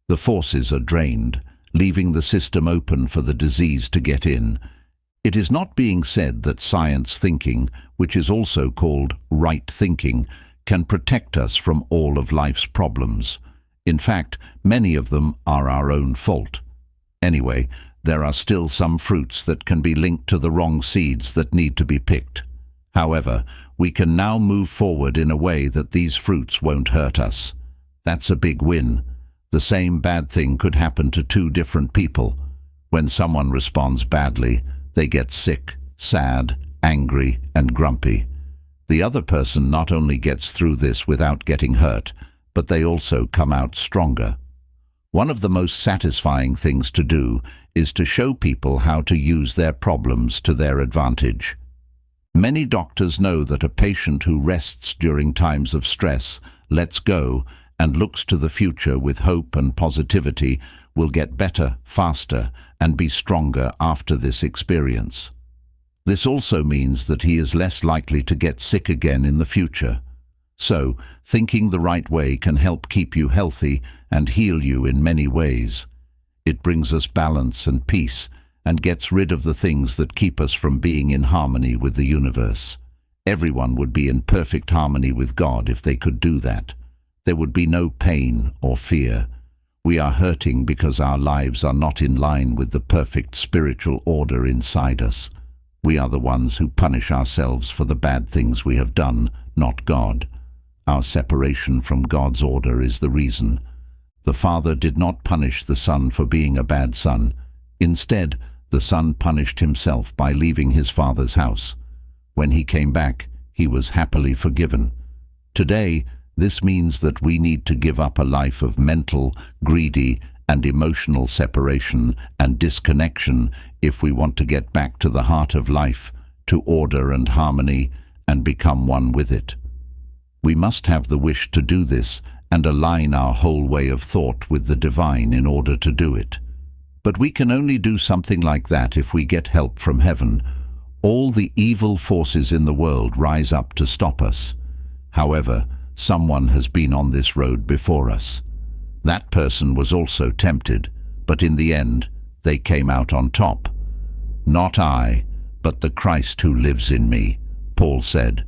The forces are drained, leaving the system open for the disease to get in. It is not being said that science thinking, which is also called right thinking, can protect us from all of life's problems. In fact, many of them are our own fault. Anyway, there are still some fruits that can be linked to the wrong seeds that need to be picked. However, we can now move forward in a way that these fruits won't hurt us. That's a big win. The same bad thing could happen to two different people. When someone responds badly, they get sick, sad, angry, and grumpy. The other person not only gets through this without getting hurt, but they also come out stronger. One of the most satisfying things to do is to show people how to use their problems to their advantage. Many doctors know that a patient who rests during times of stress, lets go, and looks to the future with hope and positivity will get better, faster, and be stronger after this experience. This also means that he is less likely to get sick again in the future. So, thinking the right way can help keep you healthy and heal you in many ways. It brings us balance and peace, and gets rid of the things that keep us from being in harmony with the universe. Everyone would be in perfect harmony with God if they could do that. There would be no pain or fear. We are hurting because our lives are not in line with the perfect spiritual order inside us. We are the ones who punish ourselves for the bad things we have done, not God. Our separation from God's order is the reason. The Father did not punish the Son for being a bad son. Instead, the Son punished himself by leaving his Father's house. When he came back, he was happily forgiven. Today, this means that we need to give up a life of mental, greedy, and emotional separation and disconnection if we want to get back to the heart of life, to order and harmony, and become one with it. We must have the wish to do this and align our whole way of thought with the divine in order to do it. But we can only do something like that if we get help from heaven. All the evil forces in the world rise up to stop us. However, someone has been on this road before us. That person was also tempted, but in the end, they came out on top. Not I, but the Christ who lives in me, Paul said.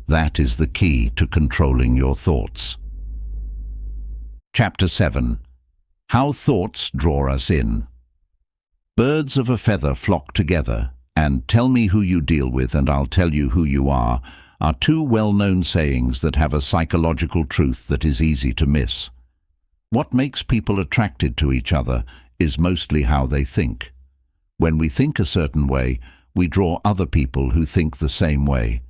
That is the key to controlling your thoughts. Chapter 7. How Thoughts Draw Us In. Birds of a feather flock together, and tell me who you deal with and I'll tell you who you are two well-known sayings that have a psychological truth that is easy to miss. What makes people attracted to each other is mostly how they think. When we think a certain way, we draw other people who think the same way.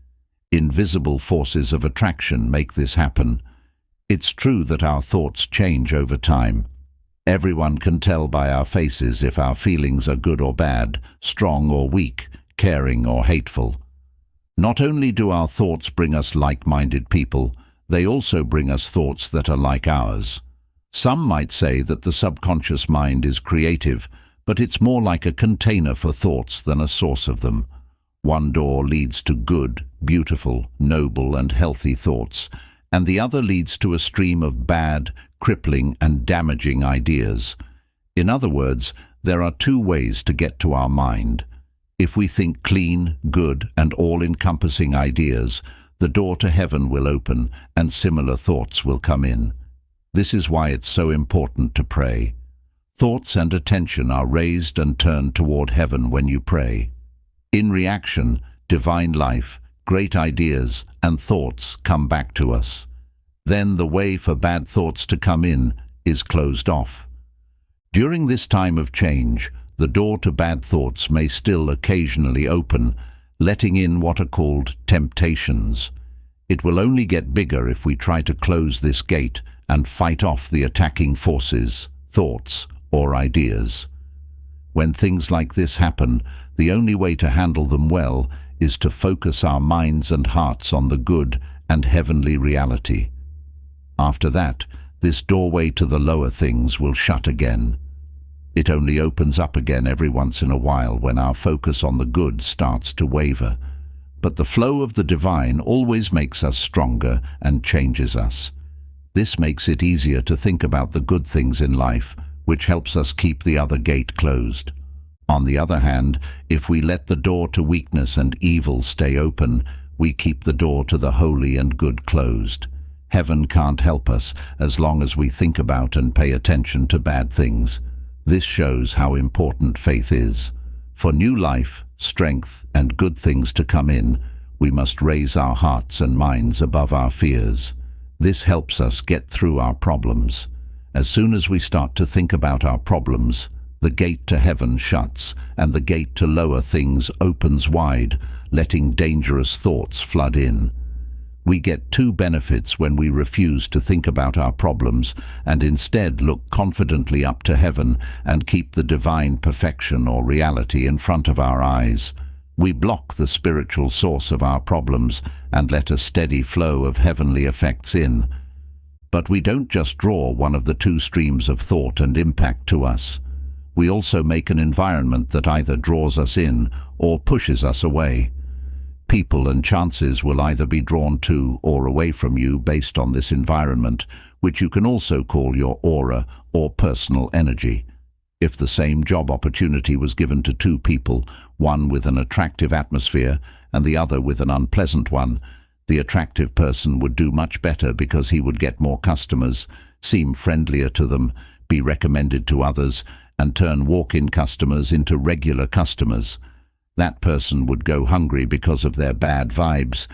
Invisible forces of attraction make this happen. It's true that our thoughts change over time. Everyone can tell by our faces if our feelings are good or bad, strong or weak, caring or hateful. Not only do our thoughts bring us like-minded people, they also bring us thoughts that are like ours. Some might say that the subconscious mind is creative, but it's more like a container for thoughts than a source of them. One door leads to good, beautiful, noble and healthy thoughts, and the other leads to a stream of bad, crippling and damaging ideas. In other words, there are two ways to get to our mind. If we think clean, good and all-encompassing ideas, the door to heaven will open and similar thoughts will come in. This is why it's so important to pray. Thoughts and attention are raised and turned toward heaven when you pray. In reaction, divine life, great ideas and thoughts come back to us. Then the way for bad thoughts to come in is closed off. During this time of change, the door to bad thoughts may still occasionally open, letting in what are called temptations. It will only get bigger if we try to close this gate and fight off the attacking forces, thoughts, or ideas. When things like this happen, the only way to handle them well is to focus our minds and hearts on the good and heavenly reality. After that, this doorway to the lower things will shut again. It only opens up again every once in a while when our focus on the good starts to waver. But the flow of the divine always makes us stronger and changes us. This makes it easier to think about the good things in life, which helps us keep the other gate closed. On the other hand, if we let the door to weakness and evil stay open, we keep the door to the holy and good closed. Heaven can't help us as long as we think about and pay attention to bad things. This shows how important faith is. For new life, strength, and good things to come in, we must raise our hearts and minds above our fears. This helps us get through our problems. As soon as we start to think about our problems, the gate to heaven shuts and the gate to lower things opens wide, letting dangerous thoughts flood in. We get two benefits when we refuse to think about our problems and instead look confidently up to heaven and keep the divine perfection or reality in front of our eyes. We block the spiritual source of our problems and let a steady flow of heavenly effects in. But we don't just draw one of the two streams of thought and impact to us. We also make an environment that either draws us in or pushes us away. People and chances will either be drawn to or away from you based on this environment, which you can also call your aura or personal energy. If the same job opportunity was given to two people, one with an attractive atmosphere and the other with an unpleasant one, the attractive person would do much better because he would get more customers, seem friendlier to them, be recommended to others, and turn walk-in customers into regular customers. That person would go hungry because of their bad vibes,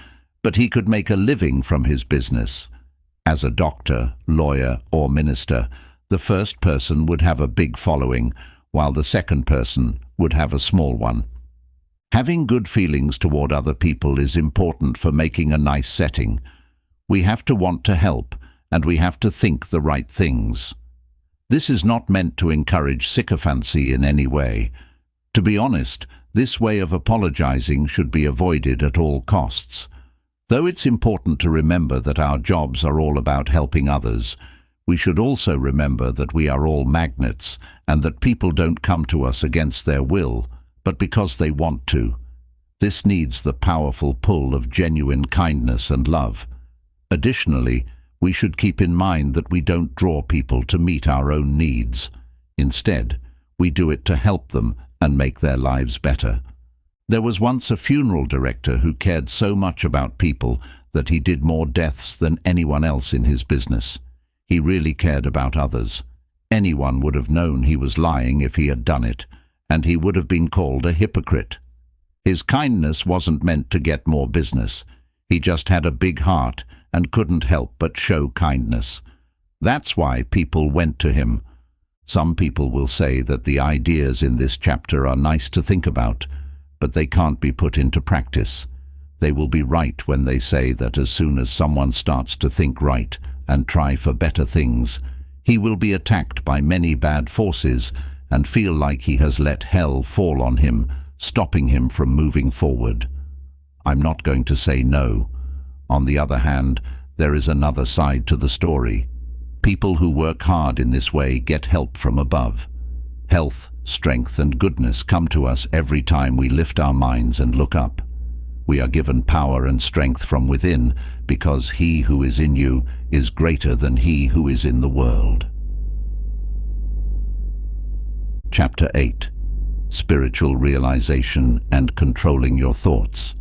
but he could make a living from his business. As a doctor, lawyer, or minister, the first person would have a big following, while the second person would have a small one. Having good feelings toward other people is important for making a nice setting. We have to want to help, and we have to think the right things. This is not meant to encourage sycophancy in any way. To be honest, this way of apologizing should be avoided at all costs. Though it's important to remember that our jobs are all about helping others, we should also remember that we are all magnets and that people don't come to us against their will, but because they want to. This needs the powerful pull of genuine kindness and love. Additionally, we should keep in mind that we don't draw people to meet our own needs. Instead, we do it to help them and make their lives better. There was once a funeral director who cared so much about people that he did more deaths than anyone else in his business. He really cared about others. Anyone would have known he was lying if he had done it, and he would have been called a hypocrite. His kindness wasn't meant to get more business. He just had a big heart and couldn't help but show kindness. That's why people went to him. Some people will say that the ideas in this chapter are nice to think about, but they can't be put into practice. They will be right when they say that as soon as someone starts to think right and try for better things, he will be attacked by many bad forces and feel like he has let hell fall on him, stopping him from moving forward. I'm not going to say no. On the other hand, there is another side to the story. People who work hard in this way get help from above. Health, strength, and goodness come to us every time we lift our minds and look up. We are given power and strength from within because He who is in you is greater than he who is in the world. Chapter 8. Spiritual Realization and Controlling Your Thoughts.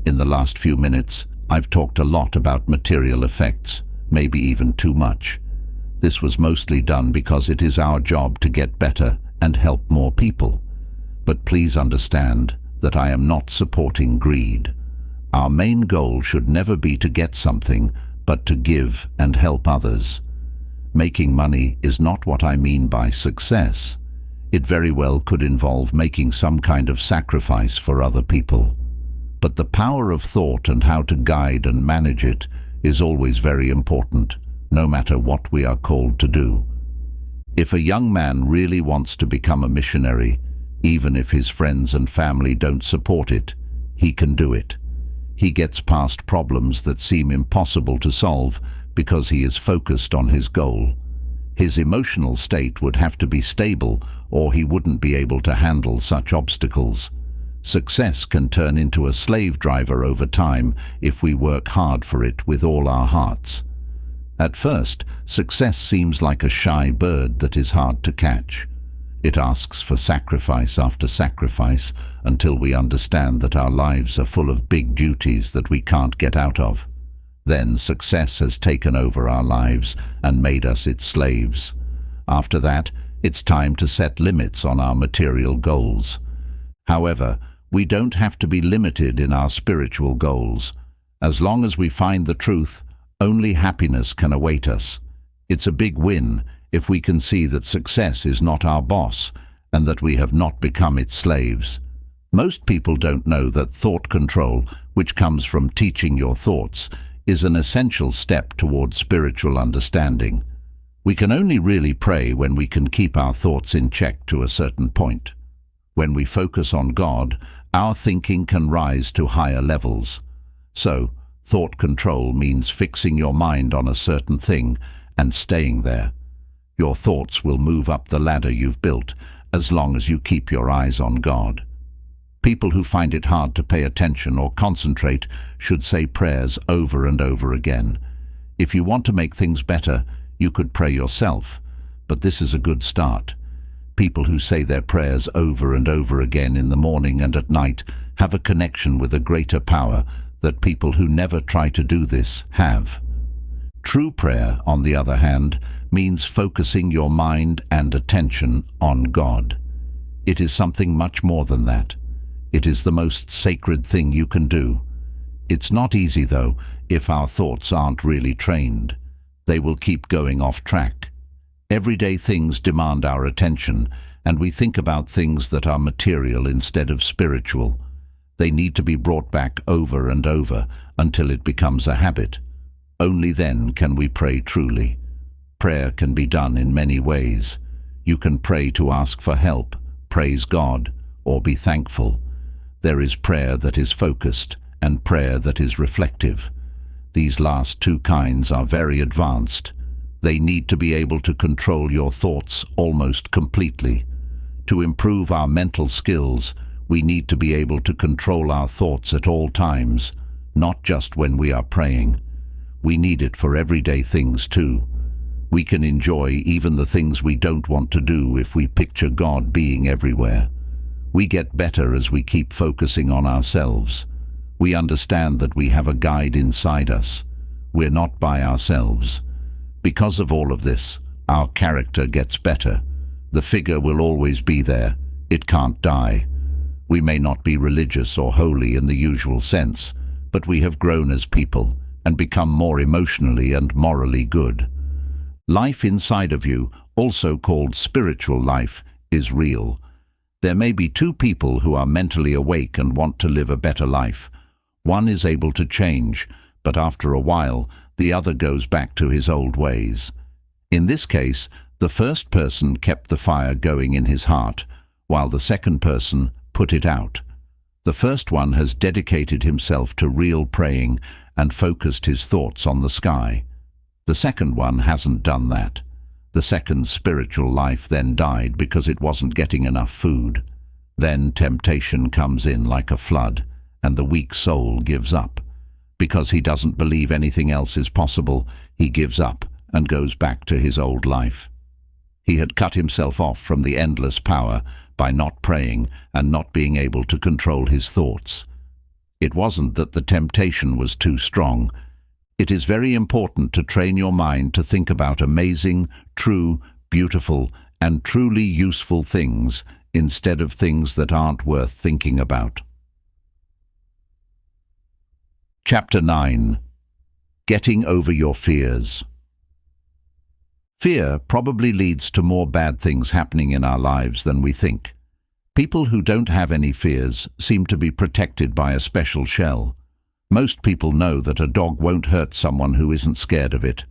In the last few minutes, I've talked a lot about material effects, maybe even too much. This was mostly done because it is our job to get better and help more people. But please understand that I am not supporting greed. Our main goal should never be to get something, but to give and help others. Making money is not what I mean by success. It very well could involve making some kind of sacrifice for other people. But the power of thought and how to guide and manage it is always very important, no matter what we are called to do. If a young man really wants to become a missionary, even if his friends and family don't support it, he can do it. He gets past problems that seem impossible to solve because he is focused on his goal. His emotional state would have to be stable, or he wouldn't be able to handle such obstacles. Success can turn into a slave driver over time if we work hard for it with all our hearts. At first, success seems like a shy bird that is hard to catch. It asks for sacrifice after sacrifice until we understand that our lives are full of big duties that we can't get out of. Then success has taken over our lives and made us its slaves. After that, it's time to set limits on our material goals. However, we don't have to be limited in our spiritual goals. As long as we find the truth, only happiness can await us. It's a big win if we can see that success is not our boss and that we have not become its slaves. Most people don't know that thought control, which comes from teaching your thoughts, is an essential step towards spiritual understanding. We can only really pray when we can keep our thoughts in check to a certain point. When we focus on God, our thinking can rise to higher levels. So, thought control means fixing your mind on a certain thing and staying there. Your thoughts will move up the ladder you've built as long as you keep your eyes on God. People who find it hard to pay attention or concentrate should say prayers over and over again. If you want to make things better, you could pray yourself, but this is a good start. People who say their prayers over and over again in the morning and at night have a connection with a greater power that people who never try to do this have. True prayer, on the other hand, means focusing your mind and attention on God. It is something much more than that. It is the most sacred thing you can do. It's not easy, though, if our thoughts aren't really trained. They will keep going off track. Everyday things demand our attention, and we think about things that are material instead of spiritual. They need to be brought back over and over until it becomes a habit. Only then can we pray truly. Prayer can be done in many ways. You can pray to ask for help, praise God, or be thankful. There is prayer that is focused and prayer that is reflective. These last two kinds are very advanced. They need to be able to control your thoughts almost completely. To improve our mental skills, we need to be able to control our thoughts at all times, not just when we are praying. We need it for everyday things too. We can enjoy even the things we don't want to do if we picture God being everywhere. We get better as we keep focusing on ourselves. We understand that we have a guide inside us. We're not by ourselves. Because of all of this, our character gets better. The figure will always be there. It can't die. We may not be religious or holy in the usual sense, but we have grown as people and become more emotionally and morally good. Life inside of you also called spiritual life, is real. There may be two people who are mentally awake and want to live a better life. One is able to change, but after a while, the other goes back to his old ways. In this case, the first person kept the fire going in his heart, while the second person put it out. The first one has dedicated himself to real praying and focused his thoughts on the sky. The second one hasn't done that. The second's spiritual life then died because it wasn't getting enough food. Then temptation comes in like a flood, and the weak soul gives up. Because he doesn't believe anything else is possible, he gives up and goes back to his old life. He had cut himself off from the endless power by not praying and not being able to control his thoughts. It wasn't that the temptation was too strong. It is very important to train your mind to think about amazing, true, beautiful, and truly useful things instead of things that aren't worth thinking about. Chapter 9. Getting over your fears. Fear probably leads to more bad things happening in our lives than we think. People who don't have any fears seem to be protected by a special shell. Most people know that a dog won't hurt someone who isn't scared of it.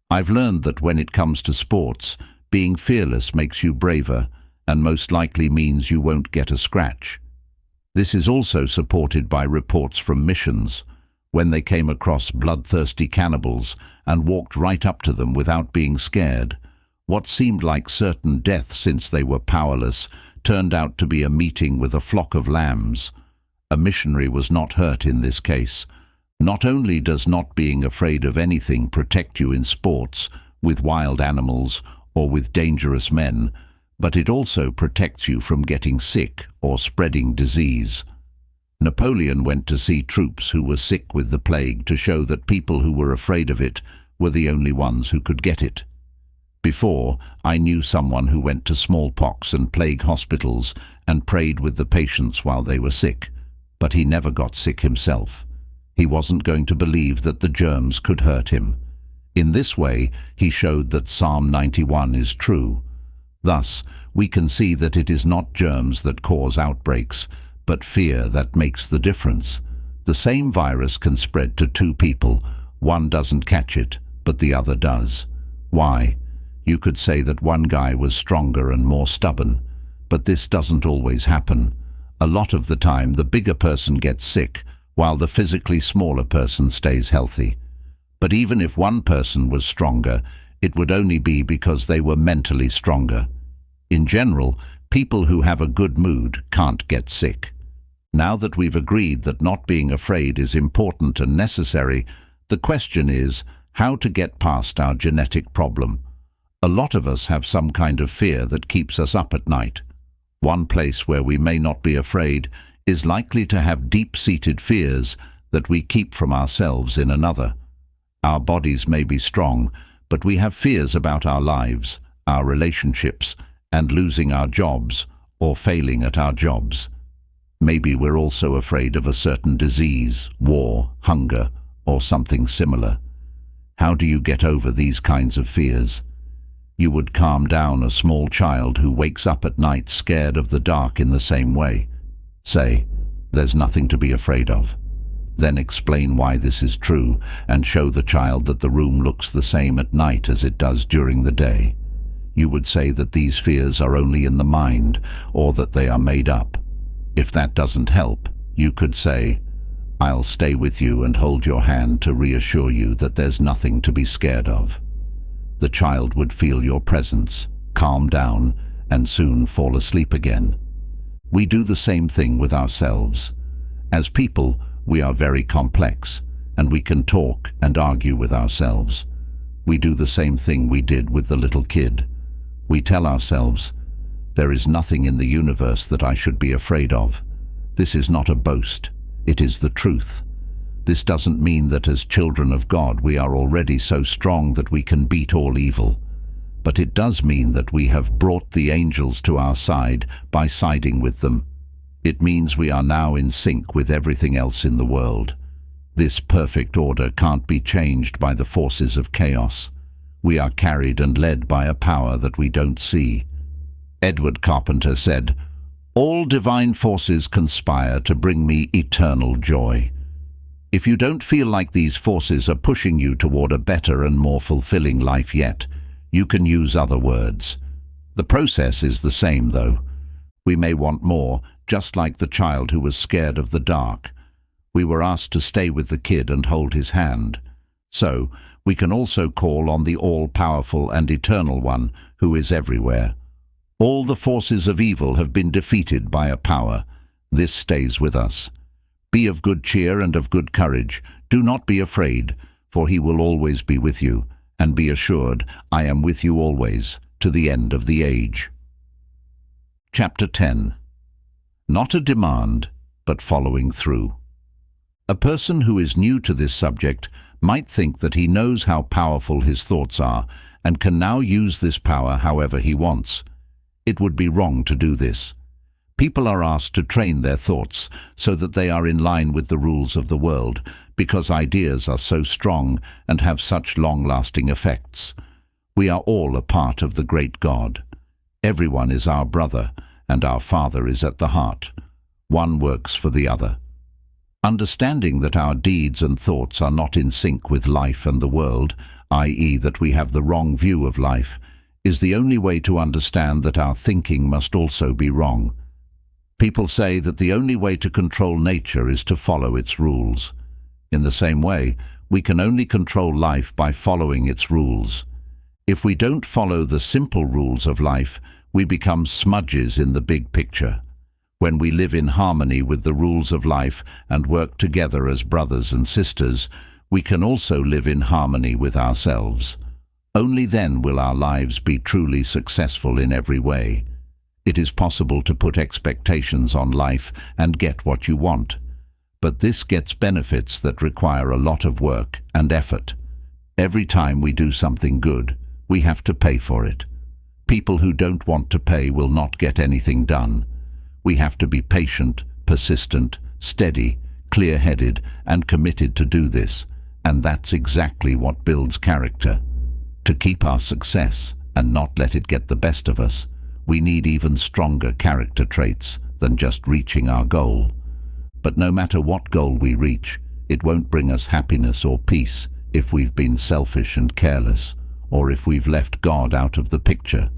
I've learned that when it comes to sports, being fearless makes you braver and most likely means you won't get a scratch. This is also supported by reports from missions, when they came across bloodthirsty cannibals and walked right up to them without being scared. What seemed like certain death since they were powerless turned out to be a meeting with a flock of lambs. A missionary was not hurt in this case. Not only does not being afraid of anything protect you in sports, with wild animals, or with dangerous men, but it also protects you from getting sick or spreading disease. Napoleon went to see troops who were sick with the plague to show that people who were afraid of it were the only ones who could get it. Before, I knew someone who went to smallpox and plague hospitals and prayed with the patients while they were sick, but he never got sick himself. He wasn't going to believe that the germs could hurt him. In this way, he showed that Psalm 91 is true. Thus, we can see that it is not germs that cause outbreaks, but fear that makes the difference. The same virus can spread to two people. One doesn't catch it, but the other does. Why? You could say that one guy was stronger and more stubborn, but this doesn't always happen. A lot of the time, the bigger person gets sick, while the physically smaller person stays healthy. But even if one person was stronger, it would only be because they were mentally stronger. In general, people who have a good mood can't get sick. Now that we've agreed that not being afraid is important and necessary, the question is how to get past our genetic problem. A lot of us have some kind of fear that keeps us up at night. One place where we may not be afraid is likely to have deep-seated fears that we keep from ourselves in another. Our bodies may be strong, but we have fears about our lives, our relationships, and losing our jobs or failing at our jobs. Maybe we're also afraid of a certain disease, war, hunger, or something similar. How do you get over these kinds of fears? You would calm down a small child who wakes up at night scared of the dark in the same way. Say, "There's nothing to be afraid of." Then explain why this is true and show the child that the room looks the same at night as it does during the day. You would say that these fears are only in the mind or that they are made up. If that doesn't help, you could say, "I'll stay with you and hold your hand to reassure you that there's nothing to be scared of." The child would feel your presence, calm down, and soon fall asleep again. We do the same thing with ourselves. As people, we are very complex, and we can talk and argue with ourselves. We do the same thing we did with the little kid. We tell ourselves, "There is nothing in the universe that I should be afraid of. This is not a boast. It is the truth." This doesn't mean that as children of God we are already so strong that we can beat all evil. But it does mean that we have brought the angels to our side by siding with them. It means we are now in sync with everything else in the world. This perfect order can't be changed by the forces of chaos. We are carried and led by a power that we don't see. Edward Carpenter said, "All divine forces conspire to bring me eternal joy." If you don't feel like these forces are pushing you toward a better and more fulfilling life yet, you can use other words. The process is the same, though. We may want more, just like the child who was scared of the dark. We were asked to stay with the kid and hold his hand. So, we can also call on the all-powerful and eternal one who is everywhere. All the forces of evil have been defeated by a power. This stays with us. Be of good cheer and of good courage. Do not be afraid, for he will always be with you. And be assured, I am with you always, to the end of the age. Chapter 10. Not a demand, but following through. A person who is new to this subject might think that he knows how powerful his thoughts are and can now use this power however he wants. It would be wrong to do this. People are asked to train their thoughts so that they are in line with the rules of the world, because ideas are so strong and have such long-lasting effects. We are all a part of the great God. Everyone is our brother, and our Father is at the heart. One works for the other. Understanding that our deeds and thoughts are not in sync with life and the world, i.e. that we have the wrong view of life, is the only way to understand that our thinking must also be wrong. People say that the only way to control nature is to follow its rules. In the same way, we can only control life by following its rules. If we don't follow the simple rules of life, we become smudges in the big picture. When we live in harmony with the rules of life and work together as brothers and sisters, we can also live in harmony with ourselves. Only then will our lives be truly successful in every way. It is possible to put expectations on life and get what you want, but this gets benefits that require a lot of work and effort. Every time we do something good, we have to pay for it. People who don't want to pay will not get anything done. We have to be patient, persistent, steady, clear-headed, and committed to do this, and that's exactly what builds character. To keep our success and not let it get the best of us, we need even stronger character traits than just reaching our goal. But no matter what goal we reach, it won't bring us happiness or peace if we've been selfish and careless, or if we've left God out of the picture.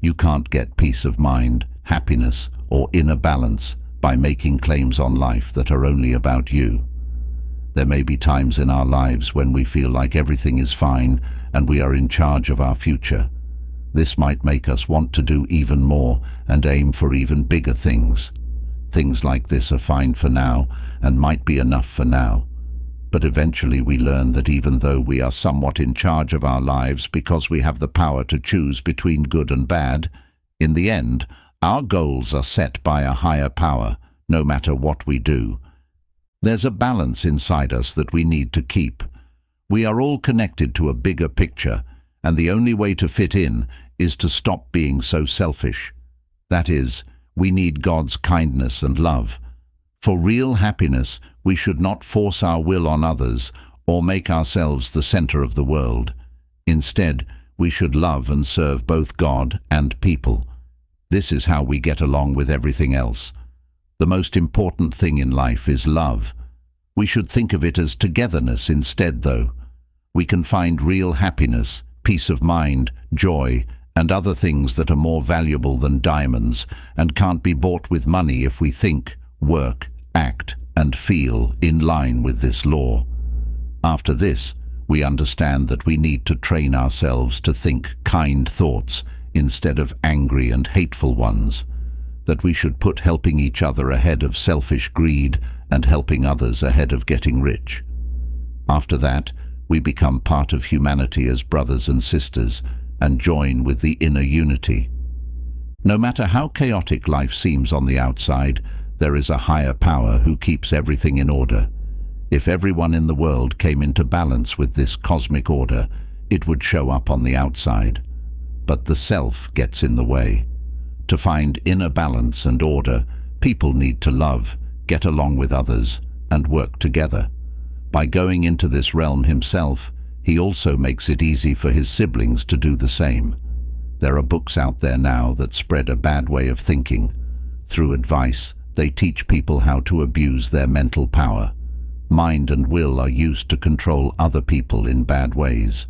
You can't get peace of mind, happiness, or inner balance by making claims on life that are only about you. There may be times in our lives when we feel like everything is fine and we are in charge of our future. This might make us want to do even more and aim for even bigger things. Things like this are fine for now and might be enough for now. But eventually we learn that even though we are somewhat in charge of our lives because we have the power to choose between good and bad, in the end, our goals are set by a higher power, no matter what we do. There's a balance inside us that we need to keep. We are all connected to a bigger picture, and the only way to fit in is to stop being so selfish. That is, we need God's kindness and love. For real happiness, we should not force our will on others or make ourselves the center of the world. Instead, we should love and serve both God and people. This is how we get along with everything else. The most important thing in life is love. We should think of it as togetherness instead, though. We can find real happiness, peace of mind, joy, and other things that are more valuable than diamonds and can't be bought with money if we think, work, act, and feel in line with this law. After this, we understand that we need to train ourselves to think kind thoughts instead of angry and hateful ones, that we should put helping each other ahead of selfish greed and helping others ahead of getting rich. After that, we become part of humanity as brothers and sisters and join with the inner unity. No matter how chaotic life seems on the outside, there is a higher power who keeps everything in order. If everyone in the world came into balance with this cosmic order, it would show up on the outside. But the self gets in the way. To find inner balance and order, people need to love, get along with others, and work together. By going into this realm himself, He also makes it easy for his siblings to do the same. There are books out there now that spread a bad way of thinking. Through advice, they teach people how to abuse their mental power. Mind and will are used to control other people in bad ways.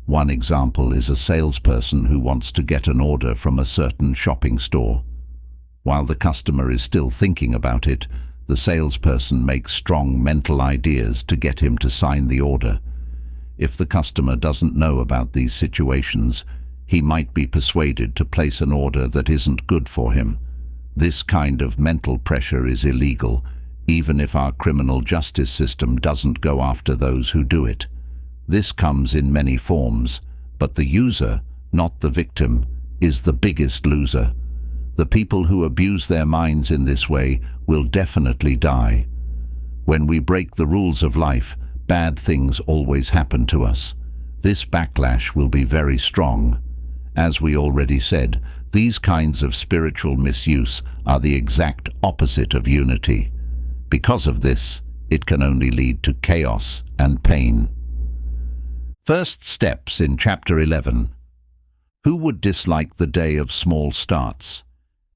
One example is a salesperson who wants to get an order from a certain shopping store. While the customer is still thinking about it, the salesperson makes strong mental ideas to get him to sign the order. If the customer doesn't know about these situations, he might be persuaded to place an order that isn't good for him. This kind of mental pressure is illegal, even if our criminal justice system doesn't go after those who do it. This comes in many forms, but the user, not the victim, is the biggest loser. The people who abuse their minds in this way will definitely die. When we break the rules of life, bad things always happen to us. This backlash will be very strong. As we already said, these kinds of spiritual misuse are the exact opposite of unity. Because of this, it can only lead to chaos and pain. First steps in Chapter 11. Who would dislike the day of small starts?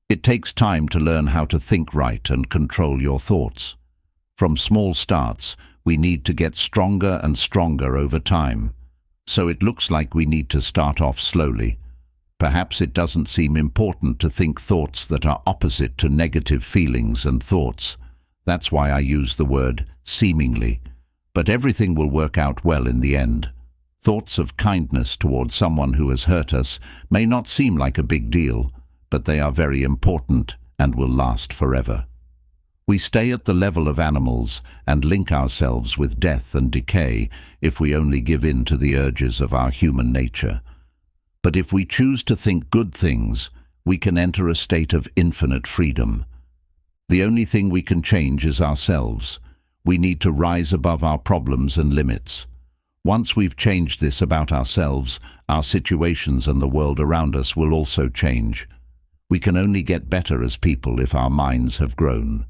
It takes time to learn how to think right and control your thoughts. From small starts, we need to get stronger and stronger over time. So it looks like we need to start off slowly. Perhaps it doesn't seem important to think thoughts that are opposite to negative feelings and thoughts. That's why I use the word seemingly. But everything will work out well in the end. Thoughts of kindness towards someone who has hurt us may not seem like a big deal, but they are very important and will last forever. We stay at the level of animals and link ourselves with death and decay if we only give in to the urges of our human nature. But if we choose to think good things, we can enter a state of infinite freedom. The only thing we can change is ourselves. We need to rise above our problems and limits. Once we've changed this about ourselves, our situations and the world around us will also change. We can only get better as people if our minds have grown.